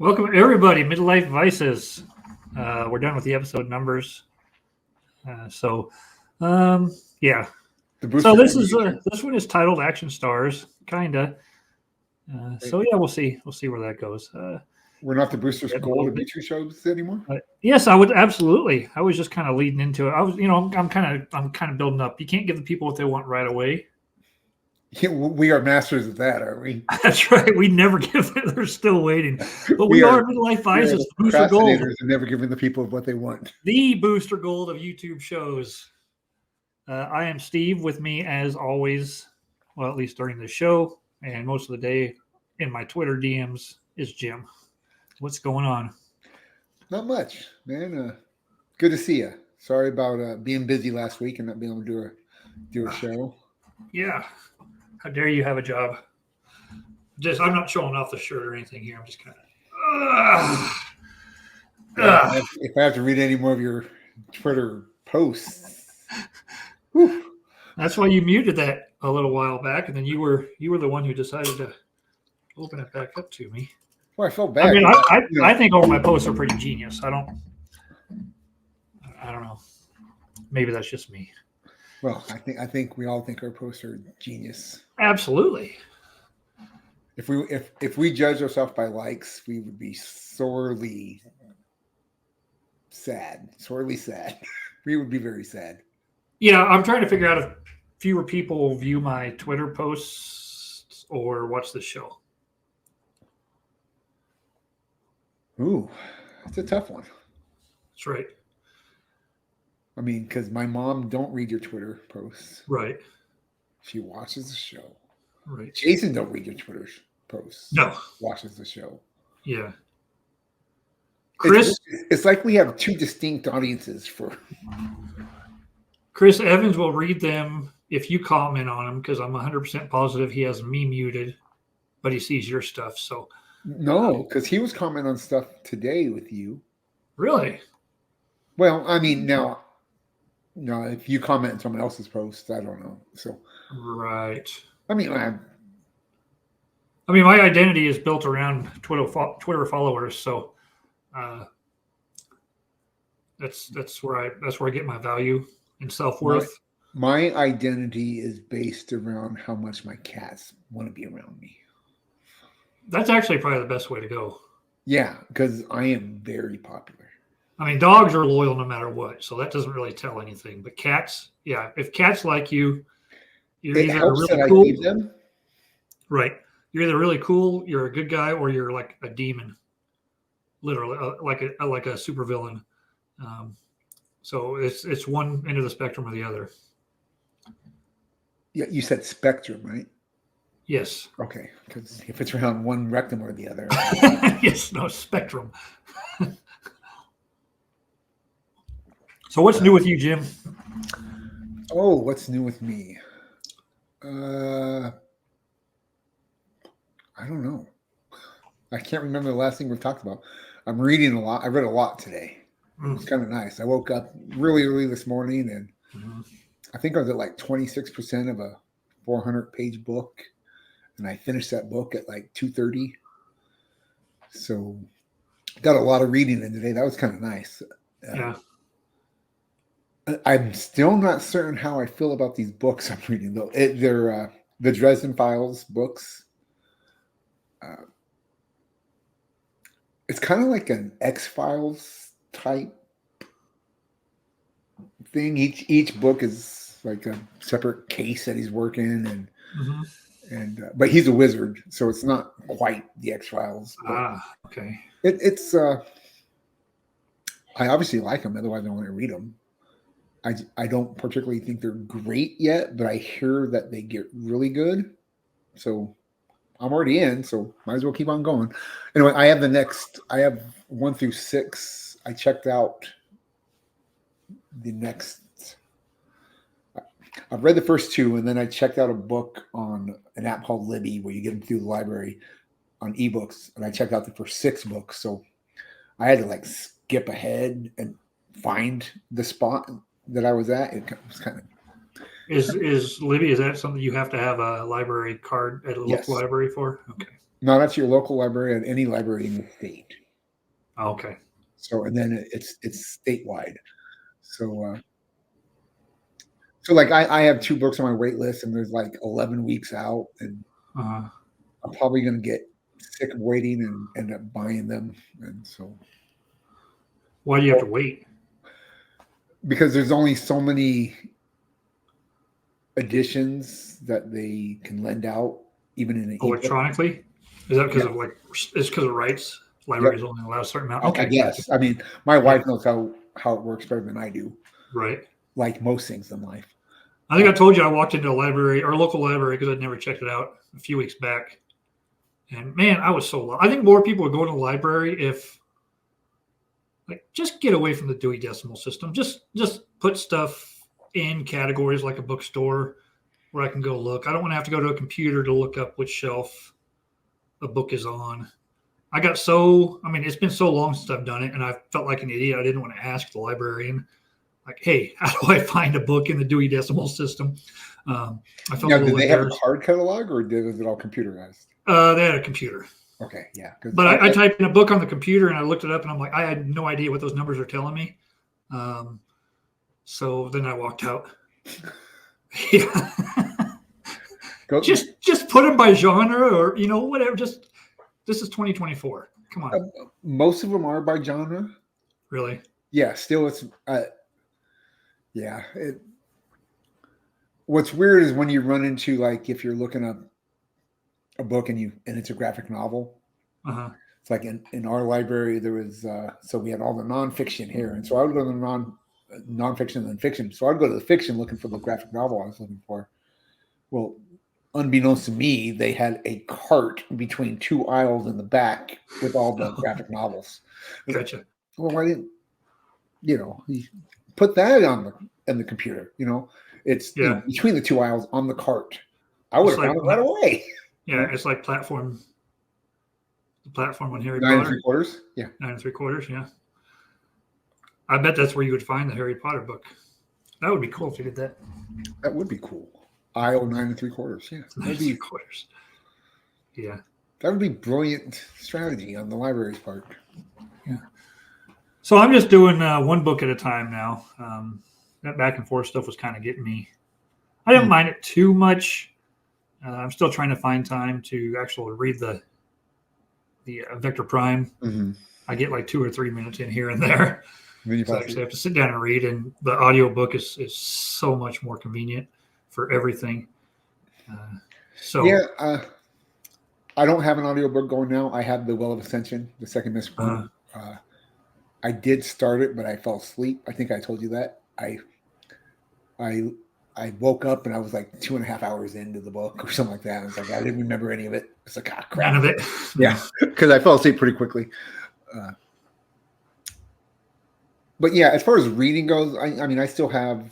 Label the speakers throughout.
Speaker 1: Welcome, everybody. Midlife Vices. We're done with the episode numbers. Yeah. So this one is titled Action Stars, kinda. We'll see. We'll see where that goes.
Speaker 2: We're not the Boosters Gold of YouTube shows anymore.
Speaker 1: Yes, I would absolutely. I was just kind of leading into it. I'm kind of building up. You can't give the people what they want right away.
Speaker 2: Yeah, we are masters of that, aren't we?
Speaker 1: That's right. We never give it. They're still waiting. But we are Midlife Vices,
Speaker 2: the Booster Gold. And never giving the people what they want.
Speaker 1: The Booster Gold of YouTube shows. I am Steve. With me, as always, well, at least during the show and most of the day in my Twitter DMs, is Jim. What's going on?
Speaker 2: Not much, man. Good to see you. Sorry about being busy last week and not being able to do a show.
Speaker 1: Yeah. How dare you have a job? I'm not showing off the shirt or anything here. I'm just kind
Speaker 2: of. If I have to read any more of your Twitter posts,
Speaker 1: that's why you muted that a little while back, and then you were the one who decided to open it back up to me.
Speaker 2: Well, I felt bad.
Speaker 1: I mean, I think all my posts are pretty genius. I don't know. Maybe that's just me.
Speaker 2: Well, I think we all think our posts are genius.
Speaker 1: Absolutely.
Speaker 2: If we judge ourselves by likes, we would be sorely sad. Sorely sad. We would be very sad.
Speaker 1: Yeah, I'm trying to figure out if fewer people view my Twitter posts or watch the show.
Speaker 2: Ooh, that's a tough one.
Speaker 1: That's right.
Speaker 2: I mean, because my mom don't read your Twitter posts.
Speaker 1: Right.
Speaker 2: She watches the show.
Speaker 1: Right.
Speaker 2: Jason don't read your Twitter posts.
Speaker 1: No.
Speaker 2: Watches the show.
Speaker 1: Yeah.
Speaker 2: Chris, it's like we have two distinct audiences for.
Speaker 1: Chris Evans will read them if you comment on him, because I'm 100% positive he has me muted, but he sees your stuff. So.
Speaker 2: No, because he was commenting on stuff today with you.
Speaker 1: Really?
Speaker 2: Well, I mean, now. No, if you comment on someone else's post, I don't know. So,
Speaker 1: right.
Speaker 2: I mean,
Speaker 1: my identity is built around Twitter followers, so that's where I get my value and self-worth.
Speaker 2: My identity is based around how much my cats want to be around me.
Speaker 1: That's actually probably the best way to go.
Speaker 2: Yeah, because I am very popular.
Speaker 1: I mean, dogs are loyal no matter what, so that doesn't really tell anything. But cats, yeah, if cats like you, you're either really cool. I feed them. Right. You're either really cool, you're a good guy, or you're like a demon, literally, like a supervillain. So it's one end of the spectrum or the other.
Speaker 2: Yeah, you said spectrum, right?
Speaker 1: Yes.
Speaker 2: Okay, because if it's around one rectum or the other.
Speaker 1: Yes, no, spectrum. So what's new with you, Jim?
Speaker 2: Oh, what's new with me? I don't know. I can't remember the last thing we've talked about. I'm reading a lot. I read a lot today. It's kind of nice. I woke up really early this morning, and I think I was at like 26% of a 400-page book, and I finished that book at like 2:30. So got a lot of reading in today. That was kind of nice.
Speaker 1: Yeah.
Speaker 2: I'm still not certain how I feel about these books I'm reading, though. They're the Dresden Files books. It's kind of like an X-Files type thing. Each book is like a separate case that he's working, and but he's a wizard, so it's not quite the X-Files.
Speaker 1: Okay.
Speaker 2: It's I obviously like them, otherwise I want to read them. I don't particularly think they're great yet, but I hear that they get really good. So I'm already in, so might as well keep on going. Anyway, I have 1 through 6. I checked out the next. I've read the first 2, and then I checked out a book on an app called Libby, where you get them through the library on ebooks, and I checked out the first 6 books. So I had to like skip ahead and find the spot that I was at. It was kind of.
Speaker 1: Is Libby? Is that something you have to have a library card at a local library for? Okay.
Speaker 2: No, that's your local library and any library in the state.
Speaker 1: Okay.
Speaker 2: So, and then it's statewide. So, so like I have 2 books on my wait list, and there's like 11 weeks out, and I'm probably going to get sick of waiting and end up buying them. And so,
Speaker 1: why do you have to wait?
Speaker 2: Because there's only so many editions that they can lend out, even in an
Speaker 1: electronically. Is that because of like it's because of rights? Libraries only allow a certain amount.
Speaker 2: Okay, yes. I mean, my wife knows how it works better than I do.
Speaker 1: Right.
Speaker 2: Like most things in life.
Speaker 1: I think I told you I walked into a library or a local library because I'd never checked it out a few weeks back, and man, I was so lost. I think more people would go to the library if, like, just get away from the Dewey Decimal System. Just put stuff in categories like a bookstore where I can go look. I don't want to have to go to a computer to look up which shelf a book is on. It's been so long since I've done it, and I felt like an idiot. I didn't want to ask the librarian, like, hey, how do I find a book in the Dewey Decimal System? I felt
Speaker 2: now, did they have a card catalog, or was it all computerized?
Speaker 1: They had a computer.
Speaker 2: Okay, yeah.
Speaker 1: But I typed in a book on the computer, and I looked it up, and I'm like, I had no idea what those numbers are telling me. So then I walked out. Yeah. Just put them by genre or, whatever. This is 2024. Come on.
Speaker 2: Most of them are by genre.
Speaker 1: Really?
Speaker 2: Yeah. Still, it's yeah. What's weird is when you run into, like, if you're looking up a book and it's a graphic novel. It's like in our library there was so we had all the nonfiction here, and so I would go to the nonfiction and then fiction. So I'd go to the fiction looking for the graphic novel I was looking for. Well, unbeknownst to me, they had a cart between 2 aisles in the back with all the graphic novels.
Speaker 1: Gotcha.
Speaker 2: Well, why didn't you put that in the computer? It's between the 2 aisles on the cart. I would have found it right away.
Speaker 1: Yeah, it's like the platform on Harry
Speaker 2: 9
Speaker 1: Potter.
Speaker 2: 3/4. Yeah.
Speaker 1: 9 3/4. Yeah. I bet that's where you would find the Harry Potter book. That would be cool if you did that.
Speaker 2: That would be cool. Aisle 9 3/4. Yeah.
Speaker 1: 9 3/4. Yeah.
Speaker 2: That would be brilliant strategy on the library's part.
Speaker 1: Yeah. So I'm just doing one book at a time now. That back and forth stuff was kind of getting me. I didn't mind it too much. I'm still trying to find time to actually read the Vector Prime.
Speaker 2: Mm-hmm.
Speaker 1: I get like 2 or 3 minutes in here and there. So I actually have to sit down and read, and the audiobook is so much more convenient for everything.
Speaker 2: I don't have an audiobook going now. I have the Well of Ascension, the second Mistborn. I did start it, but I fell asleep. I think I told you that. I woke up and I was like 2.5 hours into the book or something like that. I was like, I didn't remember any of it. It's like, crap.
Speaker 1: None of it.
Speaker 2: Yeah, because I fell asleep pretty quickly. But yeah, as far as reading goes, I mean, I still have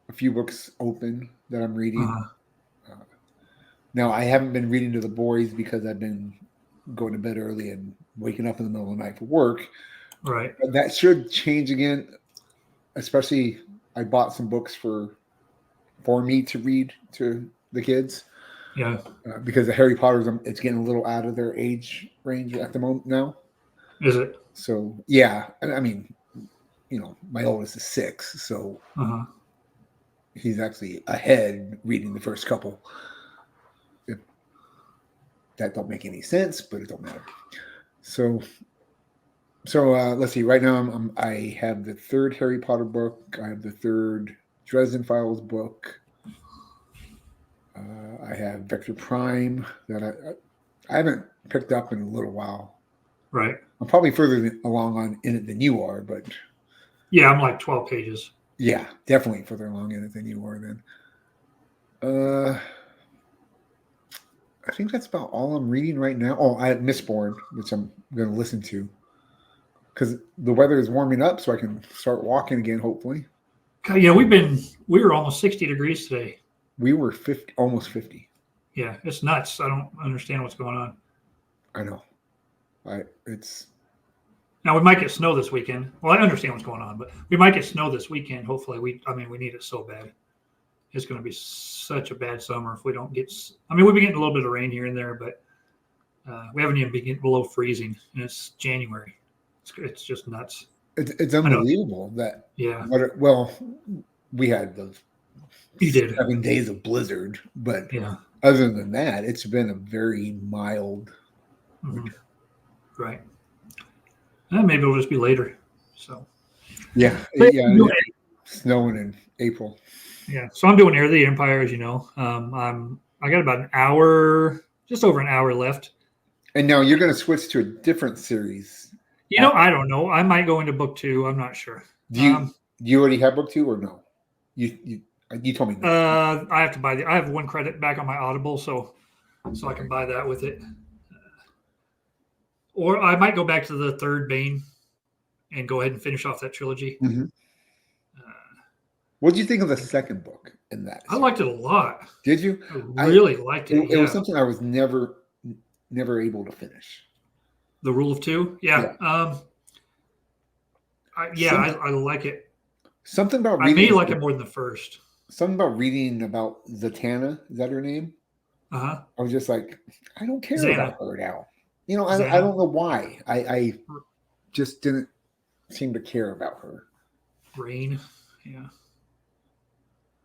Speaker 2: a few books open that I'm reading. Now, I haven't been reading to the boys because I've been going to bed early and waking up in the middle of the night for work.
Speaker 1: Right.
Speaker 2: But that should change again, especially I bought some books for me to read to the kids.
Speaker 1: Yeah.
Speaker 2: Because the Harry Potter's, it's getting a little out of their age range at the moment now.
Speaker 1: Is it?
Speaker 2: So, yeah. I mean, my oldest is 6, so he's actually ahead reading the first couple. That don't make any sense, but it don't matter. So let's see. Right now, I have the 3rd Harry Potter book. I have the 3rd Dresden Files book. I have Vector Prime that I haven't picked up in a little while.
Speaker 1: Right.
Speaker 2: I'm probably further along in it than you are, but
Speaker 1: yeah, I'm like 12 pages.
Speaker 2: Yeah, definitely further along in it than you are. Then, I think that's about all I'm reading right now. Oh, I have Mistborn, which I'm going to listen to because the weather is warming up, so I can start walking again. Hopefully.
Speaker 1: Yeah, we were almost 60 degrees today.
Speaker 2: We were almost 50.
Speaker 1: Yeah, it's nuts. I don't understand what's going on.
Speaker 2: I know.
Speaker 1: Now we might get snow this weekend. Well, I understand what's going on, but we might get snow this weekend. Hopefully, we need it so bad. It's going to be such a bad summer if we don't get. We've been getting a little bit of rain here and there, but We haven't even been below freezing, and it's January. It's just nuts.
Speaker 2: It's unbelievable that.
Speaker 1: Yeah.
Speaker 2: Well, we had those.
Speaker 1: You did
Speaker 2: 7 days of blizzard, but
Speaker 1: yeah.
Speaker 2: Other than that, it's been a very mild.
Speaker 1: Mm-hmm. Right. Maybe it'll just be later. So.
Speaker 2: Yeah. Snowing in April.
Speaker 1: Yeah. So I'm doing Heir of the Empire, as you know. I got about an hour, just over an hour left.
Speaker 2: And now you're going to switch to a different series.
Speaker 1: I don't know. I might go into book 2. I'm not sure.
Speaker 2: Do you already have book 2 or no? You told me.
Speaker 1: No. I have to buy I have 1 credit back on my Audible, so I can buy that with it. Or I might go back to the 3rd Bane and go ahead and finish off that trilogy.
Speaker 2: Mm-hmm. What did you think of the 2nd book in that?
Speaker 1: I liked it a lot.
Speaker 2: Did you?
Speaker 1: I really liked it.
Speaker 2: It was something I was never able to finish.
Speaker 1: The Rule of 2? Yeah. I like it.
Speaker 2: Something about
Speaker 1: reading. I may like it more than the first.
Speaker 2: Something about reading about Zatanna. Is that her name?
Speaker 1: Uh-huh.
Speaker 2: I was just like, I don't care about her now. I don't know why. I just didn't seem to care about her.
Speaker 1: Rain. Yeah.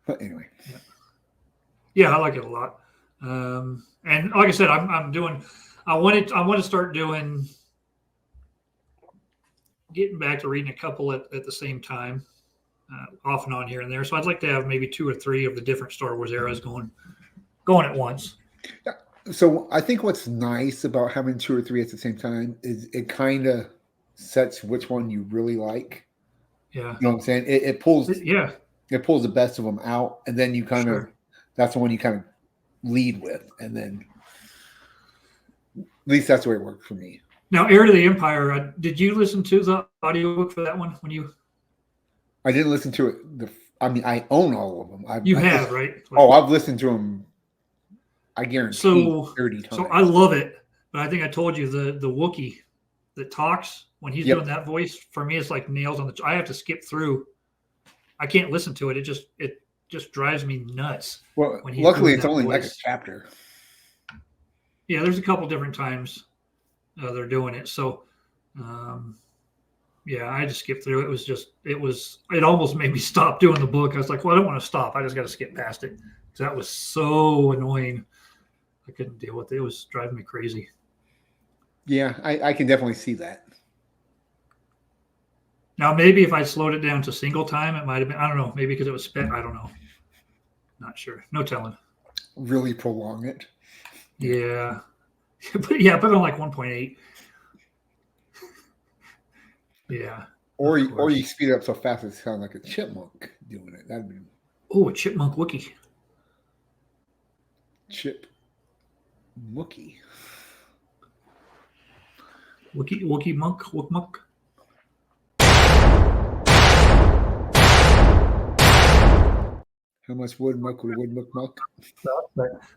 Speaker 2: But anyway.
Speaker 1: Yeah, I like it a lot. And like I said, I want to start getting back to reading a couple at the same time, off and on here and there. So I'd like to have maybe 2 or 3 of the different Star Wars eras going at once.
Speaker 2: So I think what's nice about having 2 or 3 at the same time is it kind of sets which one you really like.
Speaker 1: Yeah.
Speaker 2: You know what I'm saying? It pulls.
Speaker 1: It
Speaker 2: pulls the best of them out, and then you kind of that's the one you kind of lead with, and then at least that's the way it worked for me.
Speaker 1: Now, Heir to the Empire, did you listen to the audiobook for that one when you?
Speaker 2: I didn't listen to it. I own all of them.
Speaker 1: Right?
Speaker 2: I've listened to them. I guarantee 30 times.
Speaker 1: So I love it, but I think I told you the Wookiee that talks when he's doing that voice, for me, it's like nails on the. I have to skip through. I can't listen to it. It just drives me nuts.
Speaker 2: Well, luckily it's only like a chapter.
Speaker 1: Yeah, there's a couple different times they're doing it. So, I just skipped through. It almost made me stop doing the book. I was like, well, I don't want to stop. I just got to skip past it. Because that was so annoying. I couldn't deal with it. It was driving me crazy.
Speaker 2: Yeah, I can definitely see that.
Speaker 1: Now, maybe if I slowed it down to single time, it might have been, I don't know, maybe because it was spent. I don't know. Not sure. No telling.
Speaker 2: Really prolong it.
Speaker 1: Yeah. But on like 1.8. Yeah.
Speaker 2: Or you speed it up so fast it sounds like a chipmunk doing it. That'd be.
Speaker 1: Oh, a chipmunk Wookiee.
Speaker 2: Chip Wookiee.
Speaker 1: Wookiee monk, Wook monk.
Speaker 2: How much wood muck would wood muck?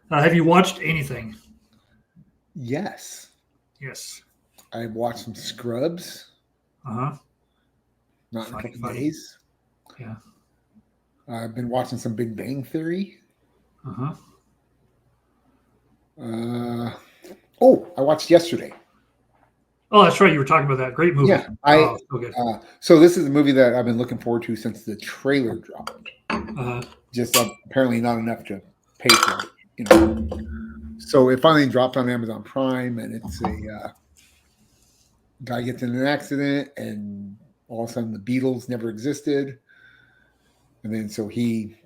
Speaker 1: Have you watched anything?
Speaker 2: Yes. I've watched some Scrubs.
Speaker 1: Uh-huh.
Speaker 2: Not in a couple days.
Speaker 1: Yeah.
Speaker 2: I've been watching some Big Bang Theory.
Speaker 1: Uh-huh.
Speaker 2: I watched yesterday.
Speaker 1: Oh, that's right. You were talking about that. Great movie.
Speaker 2: Yeah.
Speaker 1: So good.
Speaker 2: So this is a movie that I've been looking forward to since the trailer dropped.
Speaker 1: Uh-huh.
Speaker 2: Just apparently not enough to pay for it, So it finally dropped on Amazon Prime, and it's a guy gets in an accident, and all of a sudden the Beatles never existed, and then so he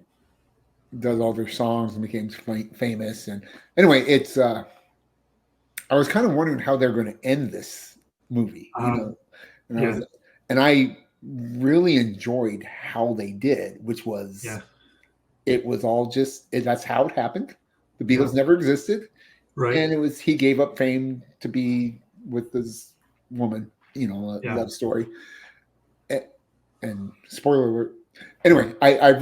Speaker 2: does all their songs and becomes famous. And anyway, it's I was kind of wondering how they're going to end this movie, and I really enjoyed how they did, which was it was all just that's how it happened. The Beatles never existed,
Speaker 1: right?
Speaker 2: And it was he gave up fame to be with this woman, a love story. And spoiler alert. Anyway, I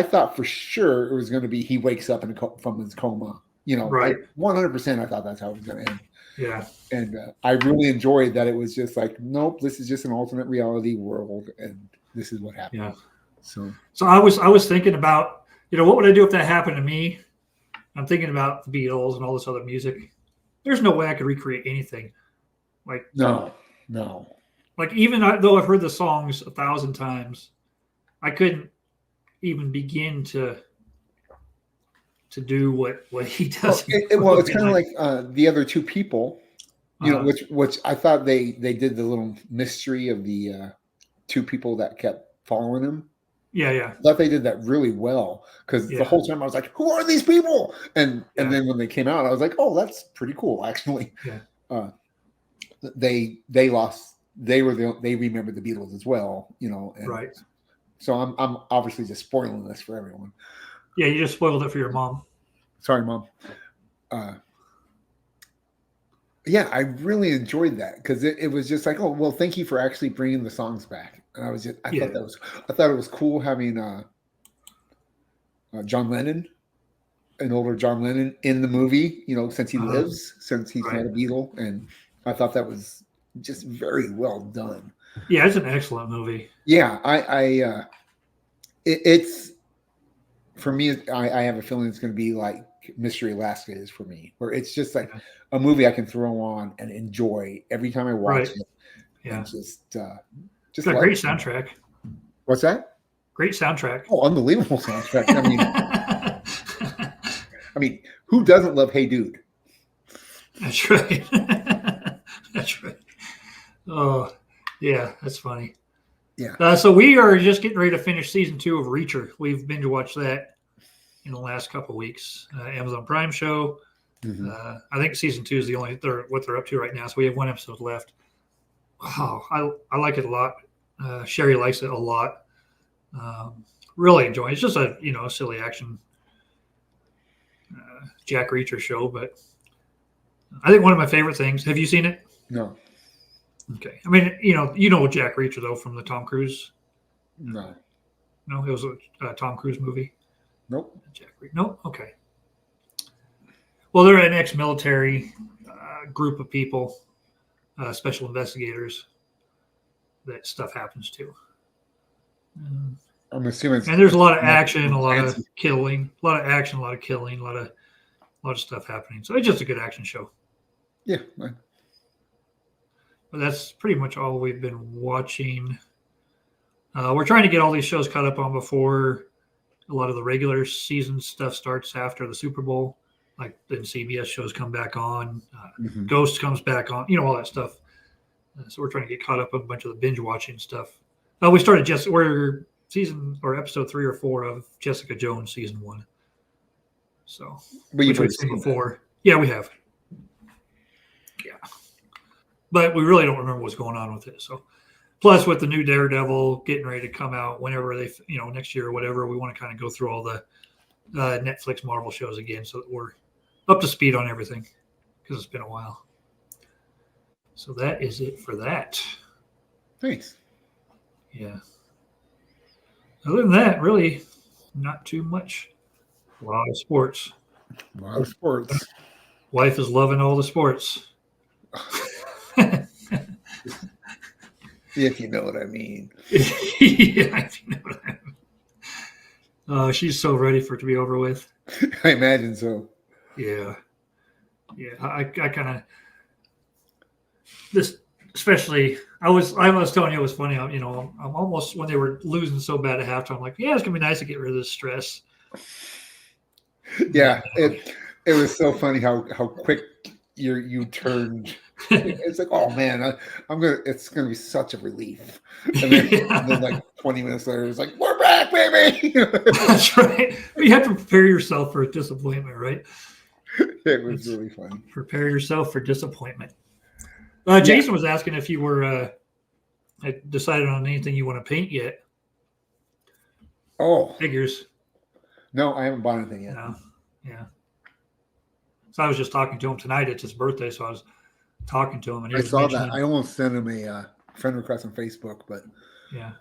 Speaker 2: thought for sure it was going to be he wakes up from his coma.
Speaker 1: Right?
Speaker 2: 100%. I thought that's how it was going to end.
Speaker 1: Yeah.
Speaker 2: And I really enjoyed that it was just like, nope, this is just an alternate reality world, and this is what happened.
Speaker 1: Yeah.
Speaker 2: So
Speaker 1: I was thinking about, what would I do if that happened to me? I'm thinking about the Beatles and all this other music. there's no way I could recreate anything. Like
Speaker 2: no.
Speaker 1: Like even though I've heard the songs 1,000 times, I couldn't even begin to do what he does.
Speaker 2: Well, it's kind of like the other two people, you know, which I thought they did the little mystery of the two people that kept following him.
Speaker 1: Yeah.
Speaker 2: I thought they did that really well because the whole time I was like, "Who are these people?" And then when they came out, I was like, "Oh, that's pretty cool, actually."
Speaker 1: Yeah.
Speaker 2: They lost. They remembered the Beatles as well, you know. And
Speaker 1: right.
Speaker 2: So I'm obviously just spoiling this for everyone.
Speaker 1: Yeah, you just spoiled it for your mom.
Speaker 2: Sorry, Mom. Yeah, I really enjoyed that because it was just like, oh well, thank you for actually bringing the songs back. And I thought it was cool having John Lennon, an older John Lennon in the movie. You know, since he lives, since he's not a Beatle, and I thought that was just very well done.
Speaker 1: Yeah, it's an excellent movie.
Speaker 2: Yeah, it's for me. I have a feeling it's going to be like Mystery Alaska is for me, where it's just like a movie I can throw on and enjoy every time I watch it.
Speaker 1: Yeah,
Speaker 2: and just
Speaker 1: got a great soundtrack.
Speaker 2: What's that?
Speaker 1: Great soundtrack.
Speaker 2: Oh, unbelievable soundtrack. I mean, who doesn't love Hey Dude?
Speaker 1: That's right. That's right. Oh, yeah, that's funny.
Speaker 2: Yeah.
Speaker 1: So we are just getting ready to finish season 2 of Reacher. We've binge watched that in the last couple of weeks. Amazon Prime show.
Speaker 2: Mm-hmm.
Speaker 1: I think season 2 is what they're up to right now. So we have 1 episode left. Wow, I like it a lot. Sherry likes it a lot. Really enjoy it. It's just a silly action Jack Reacher show, but I think one of my favorite things. Have you seen it?
Speaker 2: No.
Speaker 1: Okay. I mean, you know Jack Reacher though from the Tom Cruise.
Speaker 2: No.
Speaker 1: No, it was a Tom Cruise movie.
Speaker 2: Nope.
Speaker 1: Jack Reacher. Nope. Okay. Well, they're an ex-military group of people, special investigators that stuff happens to.
Speaker 2: I'm assuming.
Speaker 1: And there's a lot of action, a lot of killing, a lot of stuff happening. So it's just a good action show.
Speaker 2: Yeah.
Speaker 1: But that's pretty much all we've been watching. We're trying to get all these shows caught up on before a lot of the regular season stuff starts after the Super Bowl. Like then CBS shows come back on, Ghost comes back on, all that stuff. So we're trying to get caught up on a bunch of the binge watching stuff. We started we're episode 3 or 4 of Jessica Jones season 1. So which we've seen before. Yeah, we have. Yeah. But we really don't remember what's going on with it. So, plus with the new Daredevil getting ready to come out whenever they, next year or whatever, we want to kind of go through all the Netflix Marvel shows again so that we're up to speed on everything because it's been a while. So that is it for that.
Speaker 2: Thanks.
Speaker 1: Yeah. Other than that, really not too much. A lot of sports. Wife is loving all the sports.
Speaker 2: If you know what I mean.
Speaker 1: Yeah, if you know what I mean. She's so ready for it to be over with.
Speaker 2: I imagine so.
Speaker 1: Yeah. I kind of this, especially. I was telling you it was funny. I'm almost when they were losing so bad at halftime. I'm like, yeah, it's gonna be nice to get rid of this stress.
Speaker 2: Yeah, it was so funny how quick you turned. It's like, oh man, it's gonna be such a relief. And then like 20 minutes later, it's like, we're back, baby.
Speaker 1: That's right. You have to prepare yourself for disappointment, right?
Speaker 2: It was really fun.
Speaker 1: Prepare yourself for disappointment. Jason was asking if you were decided on anything you want to paint yet.
Speaker 2: Oh,
Speaker 1: figures.
Speaker 2: No, I haven't bought anything yet.
Speaker 1: No. Yeah. So I was just talking to him tonight. It's his birthday, so I was talking to him, and
Speaker 2: I saw that. I almost sent him a friend request on Facebook, but
Speaker 1: yeah,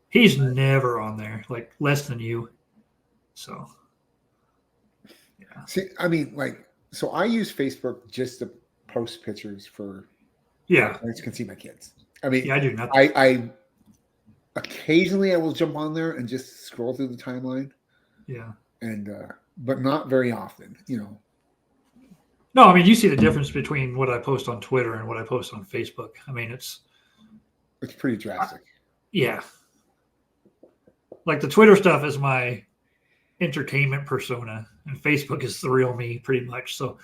Speaker 1: he's never on there, like less than you. So yeah.
Speaker 2: See, I mean, so I use Facebook just to post pictures for. Yeah, I can see my kids. I mean,
Speaker 1: yeah, I do nothing.
Speaker 2: I occasionally I will jump on there and just scroll through the timeline.
Speaker 1: Yeah,
Speaker 2: and but not very often,
Speaker 1: No, I mean, you see the difference between what I post on Twitter and what I post on Facebook. I mean, it's
Speaker 2: pretty drastic.
Speaker 1: Yeah. Like the Twitter stuff is my entertainment persona, and Facebook is the real me, pretty much. So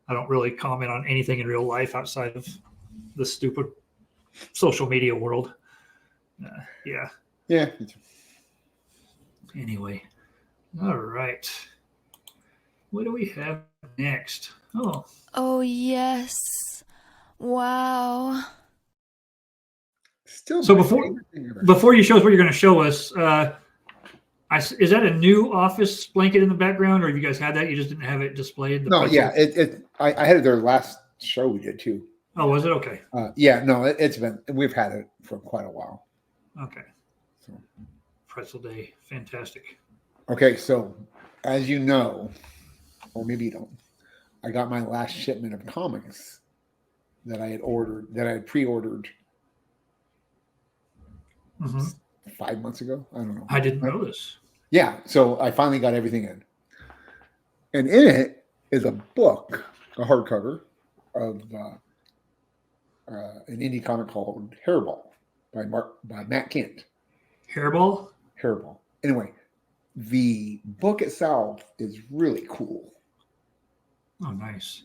Speaker 1: I don't really comment on anything in real life outside of the stupid social media world. Yeah.
Speaker 2: Yeah.
Speaker 1: Anyway. All right. What do we have next?
Speaker 3: Oh, yes. Wow.
Speaker 2: Still.
Speaker 1: So before you show us what you're going to show us, is that a new office blanket in the background, or have you guys had that? You just didn't have it displayed?
Speaker 2: No, yeah. I had it there last show we did too.
Speaker 1: Oh, was it? Okay.
Speaker 2: Yeah, no, we've had it for quite a while.
Speaker 1: Okay. So. Pretzel Day. Fantastic.
Speaker 2: Okay, so as you know, or maybe you don't, I got my last shipment of comics that I had pre-ordered 5 months ago. I don't know.
Speaker 1: I didn't know this.
Speaker 2: Yeah, so I finally got everything in. And in it is a book, a hardcover of an indie comic called Hairball by Matt Kent.
Speaker 1: Hairball?
Speaker 2: Hairball. Anyway, the book itself is really cool.
Speaker 1: Oh, nice.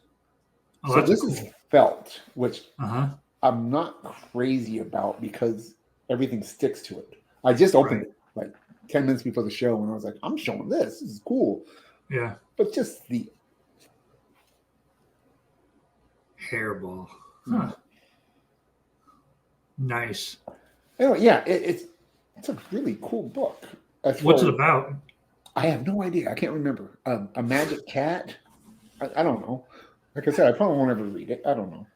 Speaker 2: Oh, so this is felt, which I'm not crazy about because everything sticks to it. I just opened it like 10 minutes before the show, and I was like, I'm showing this. This is cool.
Speaker 1: Yeah.
Speaker 2: But just the
Speaker 1: Hairball. Huh. Nice.
Speaker 2: Anyway, yeah, it's a really cool book.
Speaker 1: What's it about?
Speaker 2: I have no idea. I can't remember. A magic cat? I don't know. Like I said, I probably won't ever read it. I don't know.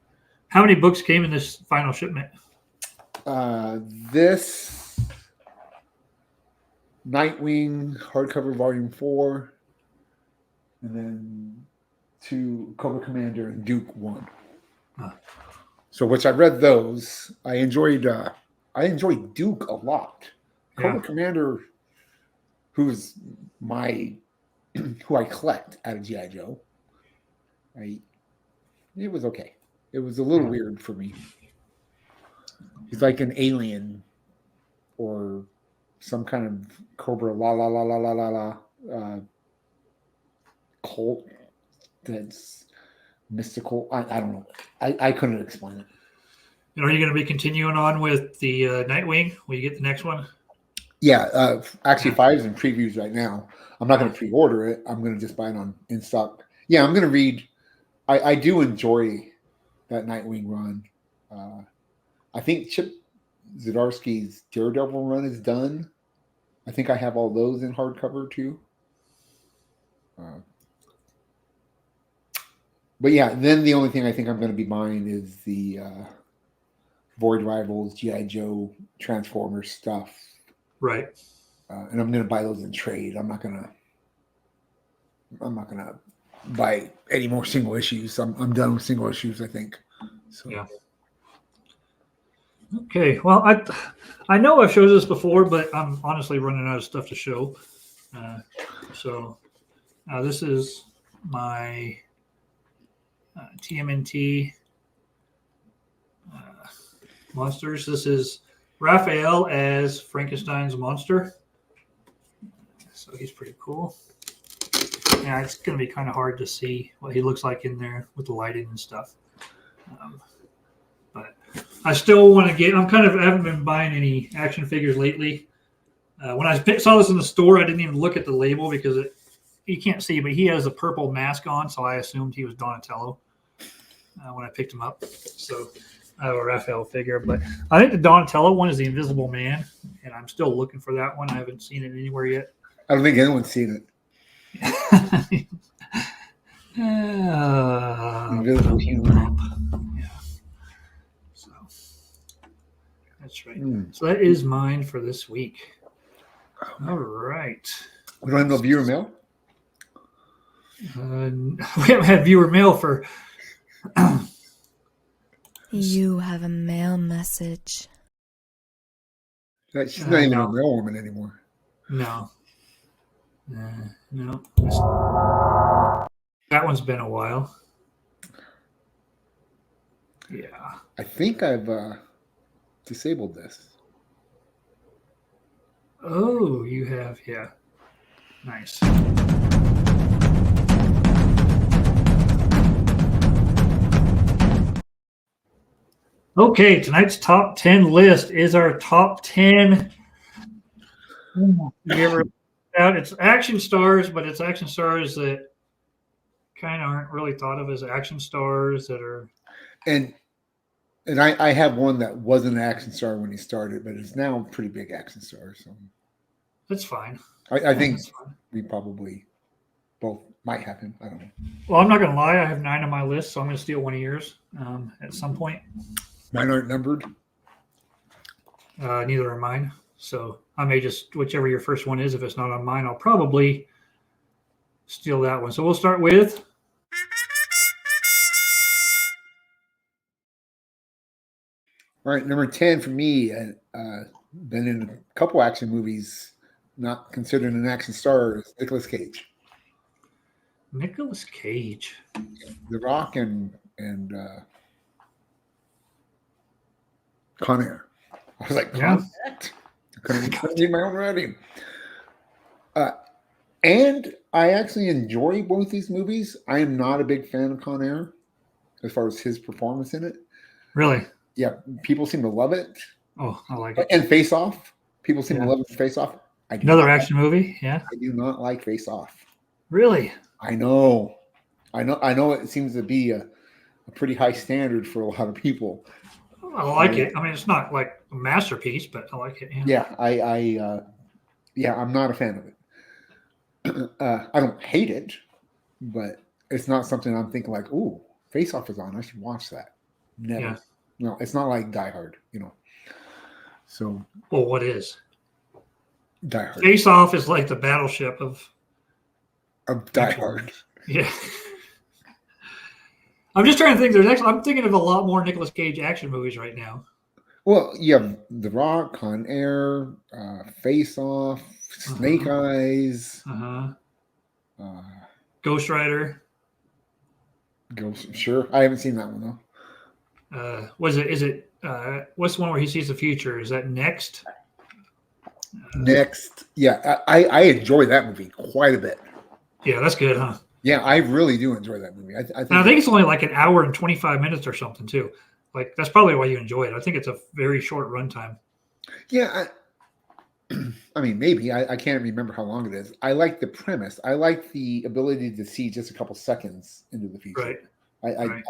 Speaker 1: How many books came in this final shipment?
Speaker 2: This Nightwing hardcover volume 4, and then 2 Cobra Commander and Duke 1. So, which I read those. I enjoyed Duke a lot. Cobra Commander, who's who I collect out of G.I. Joe. It was okay. It was a little weird for me. He's like an alien or some kind of Cobra cult that's mystical. I don't know. I couldn't explain it.
Speaker 1: And are you going to be continuing on with the Nightwing? Will you get the next one?
Speaker 2: Yeah, actually 5 is in previews right now. I'm not going to pre-order it. I'm going to just buy it in stock. Yeah, I'm going to read. I do enjoy that Nightwing run. I think Chip Zdarsky's Daredevil run is done. I think I have all those in hardcover too. But yeah, then the only thing I think I'm going to be buying is the Void Rivals, G.I. Joe, Transformers stuff.
Speaker 1: Right.
Speaker 2: And I'm going to buy those in trade. I'm not going to buy any more single issues. I'm done with single issues, I think. So.
Speaker 1: Yeah. Okay. Well, I know I've showed this before, but I'm honestly running out of stuff to show. So this is my TMNT monsters. This is Raphael as Frankenstein's monster. So he's pretty cool. Yeah, it's going to be kind of hard to see what he looks like in there with the lighting and stuff. But I still want to get. I haven't been buying any action figures lately. When I saw this in the store, I didn't even look at the label because you can't see, but he has a purple mask on, so I assumed he was Donatello when I picked him up. So I have a Raphael figure, but I think the Donatello one is the Invisible Man, and I'm still looking for that one. I haven't seen it anywhere yet.
Speaker 2: I don't think anyone's seen it. Invisible Human.
Speaker 1: Yeah. So that's right. So that is mine for this week. All right.
Speaker 2: We don't have no viewer mail?
Speaker 1: We haven't had viewer mail for.
Speaker 3: You have a mail message.
Speaker 2: She's not even a mail woman anymore.
Speaker 1: No. No. That one one's been a while. Yeah.
Speaker 2: I think I've disabled this.
Speaker 1: Oh, you have, yeah. Nice. Okay, tonight's top 10 list is our top 10. You ever out? It's action stars, but it's action stars that kind of aren't really thought of as action stars that are.
Speaker 2: And I have one that wasn't an action star when he started, but is now a pretty big action star. So
Speaker 1: That's fine.
Speaker 2: I think we probably both might have him. I don't know.
Speaker 1: Well, I'm not going to lie. I have 9 on my list, so I'm going to steal one of yours at some point.
Speaker 2: Mine aren't numbered.
Speaker 1: Neither are mine. So I may just, whichever your first one is, if it's not on mine, I'll probably steal that one. So we'll start with.
Speaker 2: All right, number 10 for me. Been in a couple action movies, not considered an action star, is Nicolas Cage.
Speaker 1: Nicolas Cage.
Speaker 2: The Rock and Con Air. I was like,
Speaker 1: yeah.
Speaker 2: I couldn't read my own writing. And I actually enjoy both these movies. I am not a big fan of Con Air as far as his performance in it.
Speaker 1: Really?
Speaker 2: Yeah, people seem to love it.
Speaker 1: Oh, I like it.
Speaker 2: And Face Off. People seem to love Face Off.
Speaker 1: Another action movie, yeah.
Speaker 2: I do not like Face Off.
Speaker 1: Really?
Speaker 2: I know. It seems to be a pretty high standard for a lot of people.
Speaker 1: I like it. I mean, it's not like a masterpiece, but I like it. Yeah.
Speaker 2: Yeah, I'm not a fan of it. I don't hate it, but it's not something I'm thinking like, ooh, Face Off is on. I should watch that. Never.
Speaker 1: Yeah.
Speaker 2: No, it's not like Die Hard, So.
Speaker 1: Well, what is?
Speaker 2: Die Hard.
Speaker 1: Face Off is like the battleship of
Speaker 2: Die Hard.
Speaker 1: Yeah. I'm just trying to think. I'm thinking of a lot more Nicolas Cage action movies right now.
Speaker 2: Well, you have The Rock, Con Air, Face Off, Snake Eyes,
Speaker 1: Ghost Rider.
Speaker 2: Sure, I haven't seen that one though.
Speaker 1: Is it? What's the one where he sees the future? Is that Next?
Speaker 2: Next, yeah, I enjoy that movie quite a bit.
Speaker 1: Yeah, that's good, huh?
Speaker 2: Yeah, I really do enjoy that movie. I
Speaker 1: think it's only like an hour and 25 minutes or something too. Like that's probably why you enjoy it. I think it's a very short runtime.
Speaker 2: Yeah, I mean, maybe I can't remember how long it is. I like the premise. I like the ability to see just a couple seconds into the future.
Speaker 1: Right.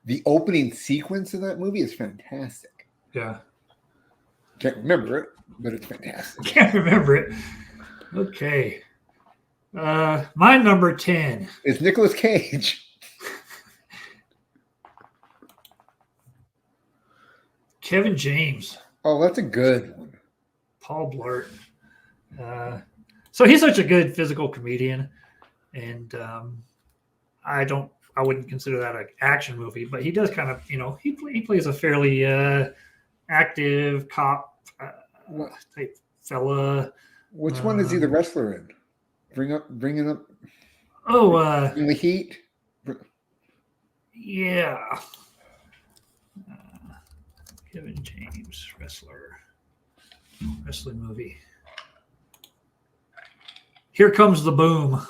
Speaker 2: The opening sequence of that movie is fantastic.
Speaker 1: Yeah.
Speaker 2: Can't remember it, but it's fantastic.
Speaker 1: Can't remember it. Okay. My number 10
Speaker 2: is Nicolas Cage.
Speaker 1: Kevin James.
Speaker 2: Oh, that's a good one.
Speaker 1: Paul Blart. So he's such a good physical comedian, and I wouldn't consider that an action movie, but he does kind of, he plays a fairly active cop type fella.
Speaker 2: Which one is he the wrestler in? Bringing up.
Speaker 1: Oh,
Speaker 2: in the Heat.
Speaker 1: Yeah. Kevin James, wrestling movie. Here Comes the Boom.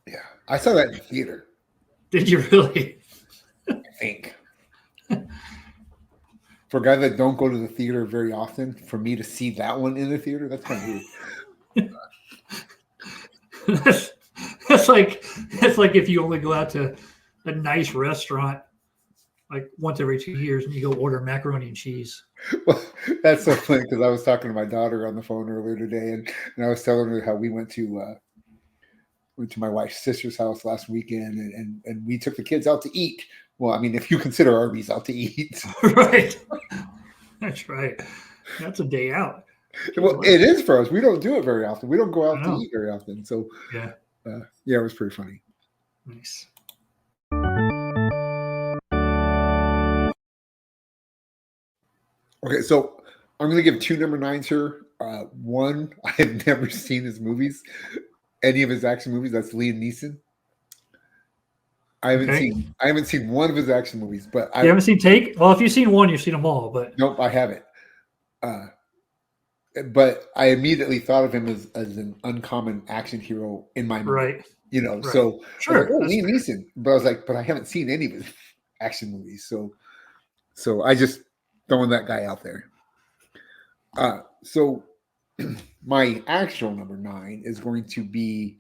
Speaker 2: Yeah, I saw that in the theater.
Speaker 1: Did you really?
Speaker 2: I think. For a guy that don't go to the theater very often, for me to see that one in the theater, that's kind of weird.
Speaker 1: That's like if you only go out to a nice restaurant like once every 2 years and you go order macaroni and cheese.
Speaker 2: Well, that's so funny because I was talking to my daughter on the phone earlier today, and I was telling her how we went to my wife's sister's house last weekend, and we took the kids out to eat. Well, I mean, if you consider Arby's out to eat,
Speaker 1: right? That's right. That's a day out.
Speaker 2: Well, it is for us. We don't do it very often. We don't go out to eat very often. So
Speaker 1: yeah,
Speaker 2: it was pretty funny.
Speaker 1: Nice.
Speaker 2: Okay, so I'm going to give 2 number 9s here. One, I have never seen his movies, any of his action movies. That's Liam Neeson. I haven't seen one of his action movies, but
Speaker 1: you haven't seen Take? Well, if you've seen one, you've seen them all. But
Speaker 2: nope, I haven't. But I immediately thought of him as an uncommon action hero in my mind.
Speaker 1: Right.
Speaker 2: You know,
Speaker 1: Right.
Speaker 2: so
Speaker 1: Sure.
Speaker 2: I was like, Liam Neeson. But I was like, but I haven't seen any of his action movies. So I just throwing that guy out there. So my actual number 9 is going to be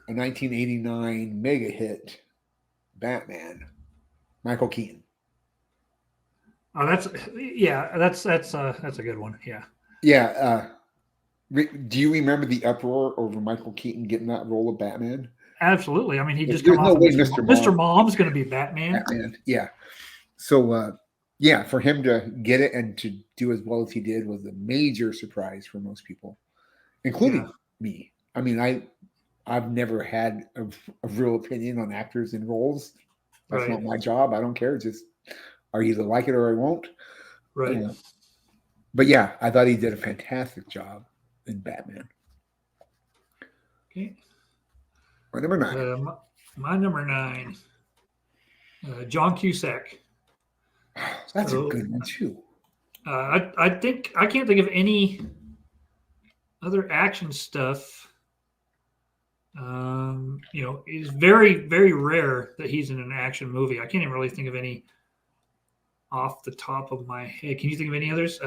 Speaker 2: a 1989 mega hit, Batman, Michael Keaton.
Speaker 1: Oh, that's a good one. Yeah.
Speaker 2: Yeah. Do you remember the uproar over Michael Keaton getting that role of Batman?
Speaker 1: Absolutely. I mean, he just
Speaker 2: There's
Speaker 1: come
Speaker 2: no
Speaker 1: off
Speaker 2: way
Speaker 1: of Mr. Mom's going to be Batman.
Speaker 2: Batman. Yeah. So, yeah, for him to get it and to do as well as he did was a major surprise for most people, including me. I mean, I've never had a real opinion on actors in roles. That's not my job. I don't care. Just I either like it or I won't.
Speaker 1: Right.
Speaker 2: But yeah, I thought he did a fantastic job in Batman.
Speaker 1: Okay.
Speaker 2: My number 9.
Speaker 1: My number 9, John Cusack.
Speaker 2: That's a good one too.
Speaker 1: I think I can't think of any other action stuff. You know, it's very, very rare that he's in an action movie. I can't even really think of any off the top of my head. Can you think of any others?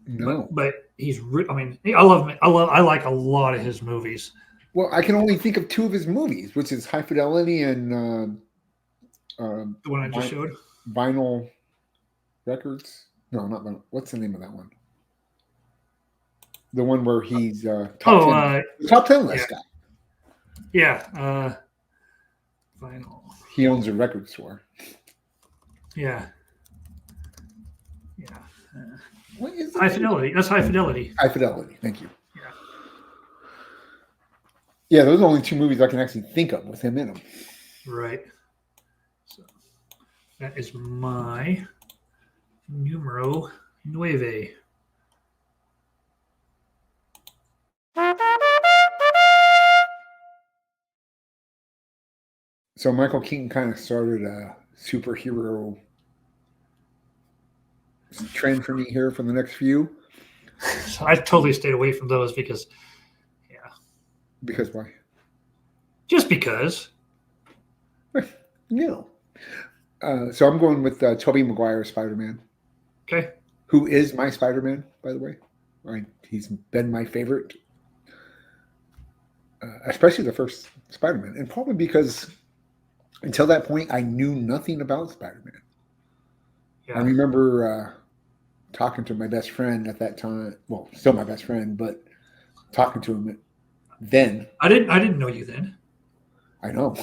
Speaker 2: No,
Speaker 1: but he's. I mean, I love him. I like a lot of his movies.
Speaker 2: Well, I can only think of 2 of his movies, which is High Fidelity and
Speaker 1: the one I just showed.
Speaker 2: Vinyl Records. No, not Vinyl. What's the name of that one? The one where he's top 10 list guy.
Speaker 1: Yeah. Vinyl.
Speaker 2: He owns a record store.
Speaker 1: Yeah.
Speaker 2: What is
Speaker 1: High Fidelity? That's High Fidelity.
Speaker 2: High Fidelity. Thank you. Yeah, those are the only 2 movies I can actually think of with him in them.
Speaker 1: Right. So that is my numero 9.
Speaker 2: So Michael Keaton kind of started a superhero trend for me here for the next few.
Speaker 1: So I totally stayed away from those because,
Speaker 2: Because why?
Speaker 1: Just because.
Speaker 2: No. So I'm going with Tobey Maguire Spider-Man.
Speaker 1: Okay.
Speaker 2: Who is my Spider-Man, by the way. He's been my favorite. Especially the first Spider-Man. And probably because until that point, I knew nothing about Spider-Man. Yeah. I remember talking to my best friend at that time. Well, still my best friend, but talking to him then.
Speaker 1: I didn't know you then.
Speaker 2: I know.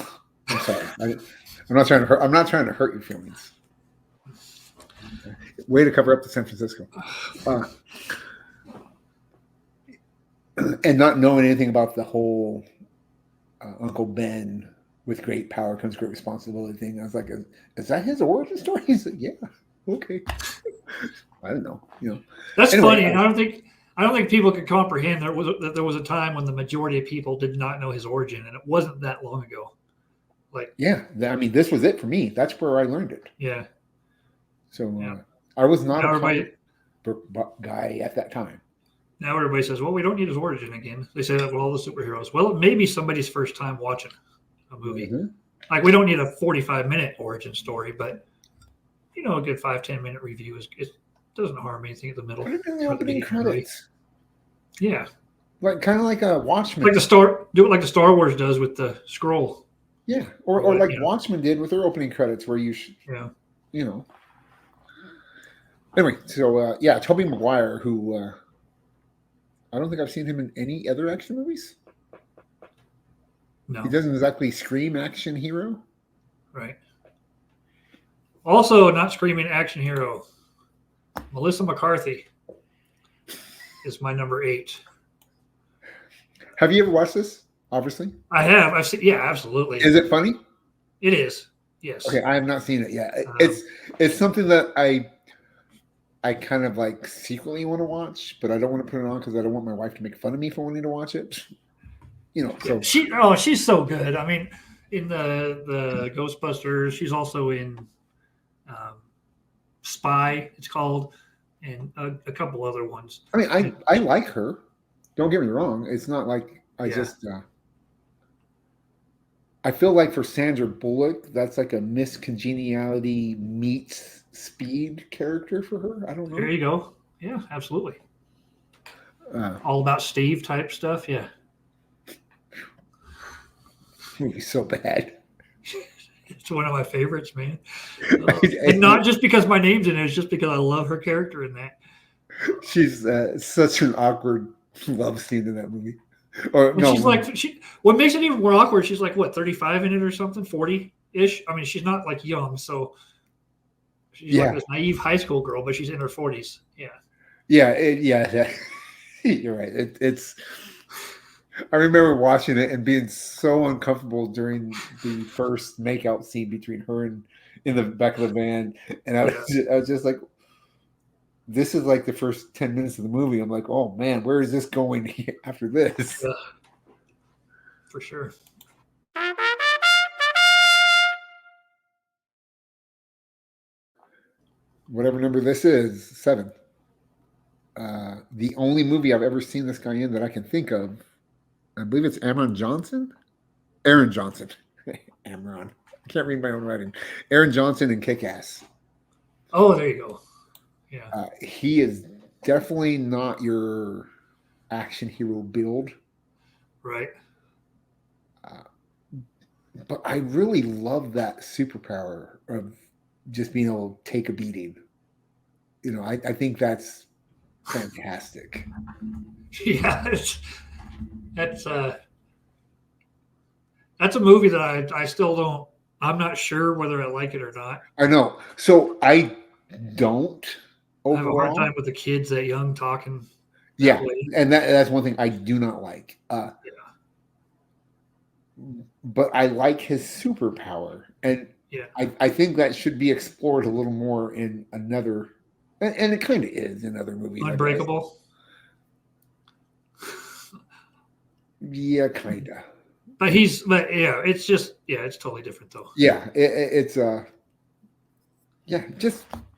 Speaker 2: I'm sorry. I'm not trying to hurt your feelings. Way to cover up to San Francisco. And not knowing anything about the whole Uncle Ben with great power comes great responsibility thing. I was like, is that his origin story? He said, yeah. Okay. I don't know.
Speaker 1: That's anyway, funny. And I don't think people could comprehend there was a time when the majority of people did not know his origin, and it wasn't that long ago.
Speaker 2: I mean, this was it for me. That's where I learned it.
Speaker 1: Yeah.
Speaker 2: So I was not a comic book guy at that time.
Speaker 1: Now everybody says, well, we don't need his origin again. They say that with all the superheroes. Well, it may be somebody's first time watching a movie. Mm-hmm. Like, we don't need a 45-minute origin story, but, a good 5-10 minute review it doesn't harm anything at the middle.
Speaker 2: Put it in the opening credits.
Speaker 1: Yeah.
Speaker 2: Kind of like a Watchmen. Do
Speaker 1: it like the Star Wars does with the scroll.
Speaker 2: Yeah. Or like Watchmen did with their opening credits where you should, Anyway, so, Tobey Maguire, who... I don't think I've seen him in any other action movies.
Speaker 1: No.
Speaker 2: He doesn't exactly scream action hero.
Speaker 1: Right. Also, not screaming action hero. Melissa McCarthy is my number 8.
Speaker 2: Have you ever watched this? Obviously.
Speaker 1: I have. I've seen. Yeah, absolutely.
Speaker 2: Is it funny?
Speaker 1: It is. Yes.
Speaker 2: Okay, I have not seen it yet. It's something that I kind of like secretly want to watch, but I don't want to put it on because I don't want my wife to make fun of me for wanting to watch it. So
Speaker 1: she's so good. I mean, in the Ghostbusters. She's also in Spy, it's called, and a couple other ones.
Speaker 2: I mean, I like her. Don't get me wrong. It's not like I just. I feel like for Sandra Bullock, that's like a Miss Congeniality meets Speed character for her. I don't know.
Speaker 1: There you go. Yeah, absolutely. All about Steve type stuff. Yeah.
Speaker 2: Movie's so bad.
Speaker 1: It's one of my favorites, man. And not just because my name's in it, it's just because I love her character in that.
Speaker 2: She's such an awkward love scene in that movie. Or no,
Speaker 1: she's like what makes it even more awkward, she's like what, 35 in it or something, 40-ish. I mean, she's not like young, so she's like this naive high school girl, but she's in her 40s. Yeah.
Speaker 2: You're right. It's I remember watching it and being so uncomfortable during the first makeout scene between her and in the back of the van, and I was just like, this is like the first 10 minutes of the movie. I'm like, oh man, where is this going after this?
Speaker 1: Yeah, for sure.
Speaker 2: Whatever number this is, 7. The only movie I've ever seen this guy in that I can think of, I believe it's Aaron Johnson. Amron. I can't read my own writing. Aaron Johnson and Kick-Ass.
Speaker 1: Oh, there you go. Yeah.
Speaker 2: He is definitely not your action hero build.
Speaker 1: Right.
Speaker 2: But I really love that superpower of just being able to take a beating. You know, I think that's fantastic.
Speaker 1: Yeah. That's a movie that I still don't, I'm not sure whether I like it or not.
Speaker 2: I know. So I don't overall.
Speaker 1: I have a hard time with the kids that young talking.
Speaker 2: Yeah. And that's one thing I do not like. But I like his superpower. And I think that should be explored a little more in another, and it kind of is in other movies.
Speaker 1: Unbreakable.
Speaker 2: Yeah, kind of.
Speaker 1: But it's totally different though.
Speaker 2: Yeah, it's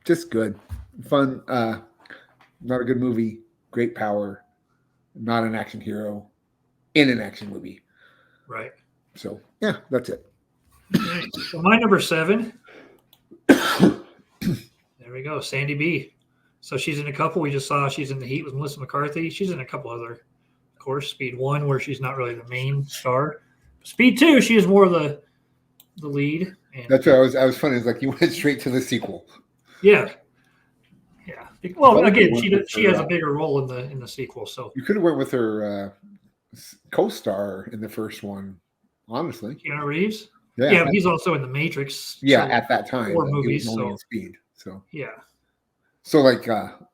Speaker 2: just good, fun. Not a good movie, great power, not an action hero in an action movie.
Speaker 1: Right.
Speaker 2: So yeah, that's it.
Speaker 1: Okay. So my number 7. There we go, Sandy B. So she's in a couple. We just saw she's in The Heat with Melissa McCarthy. She's in a couple other, of course, Speed 1, where she's not really the main star. Speed 2, she is more the lead. And
Speaker 2: that's what I was funny. It's like you went straight to the sequel.
Speaker 1: Yeah. Well, again, she has a bigger role in the sequel. So
Speaker 2: you could have went with her co-star in the first one. Honestly,
Speaker 1: Keanu Reeves. Yeah, he's also in The Matrix.
Speaker 2: Yeah, at that time,
Speaker 1: 4 movies.
Speaker 2: Only in Speed. So
Speaker 1: yeah. So
Speaker 2: like, well,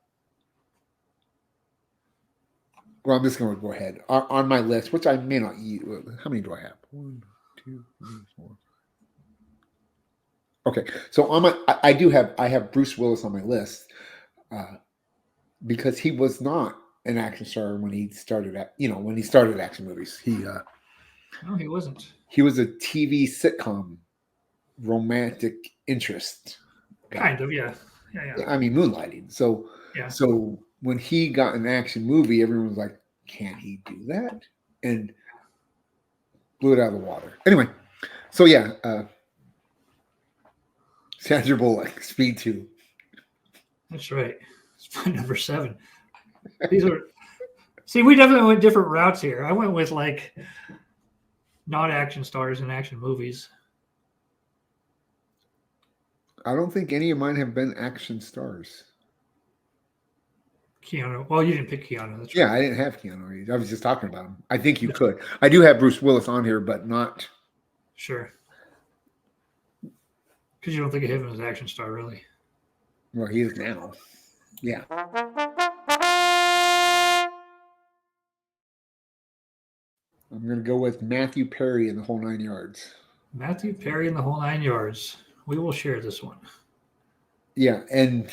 Speaker 2: I'm just going to go ahead on my list, which I may not eat. How many do I have? 1, 2, 3, 4. Okay, so on I have Bruce Willis on my list because he was not an action star when he started action movies.
Speaker 1: No, he wasn't.
Speaker 2: He was a TV sitcom romantic interest guy.
Speaker 1: Kind of, yeah.
Speaker 2: I mean, moonlighting. So when he got an action movie, everyone was like, "Can he do that?" And blew it out of the water. Anyway, so Sandra Bullock, Speed 2.
Speaker 1: That's right. It's my number 7. We definitely went different routes here. I went with like not action stars in action movies.
Speaker 2: I don't think any of mine have been action stars.
Speaker 1: Keanu. Well, you didn't pick Keanu. That's
Speaker 2: right. I didn't have Keanu. I was just talking about him. I think you could. I do have Bruce Willis on here, but not.
Speaker 1: Sure. Because you don't think of him as an action star, really.
Speaker 2: Well, he is now. Yeah. I'm going to go with Matthew Perry in The Whole 9 Yards.
Speaker 1: Matthew Perry in The Whole 9 Yards. We will share this one.
Speaker 2: Yeah, and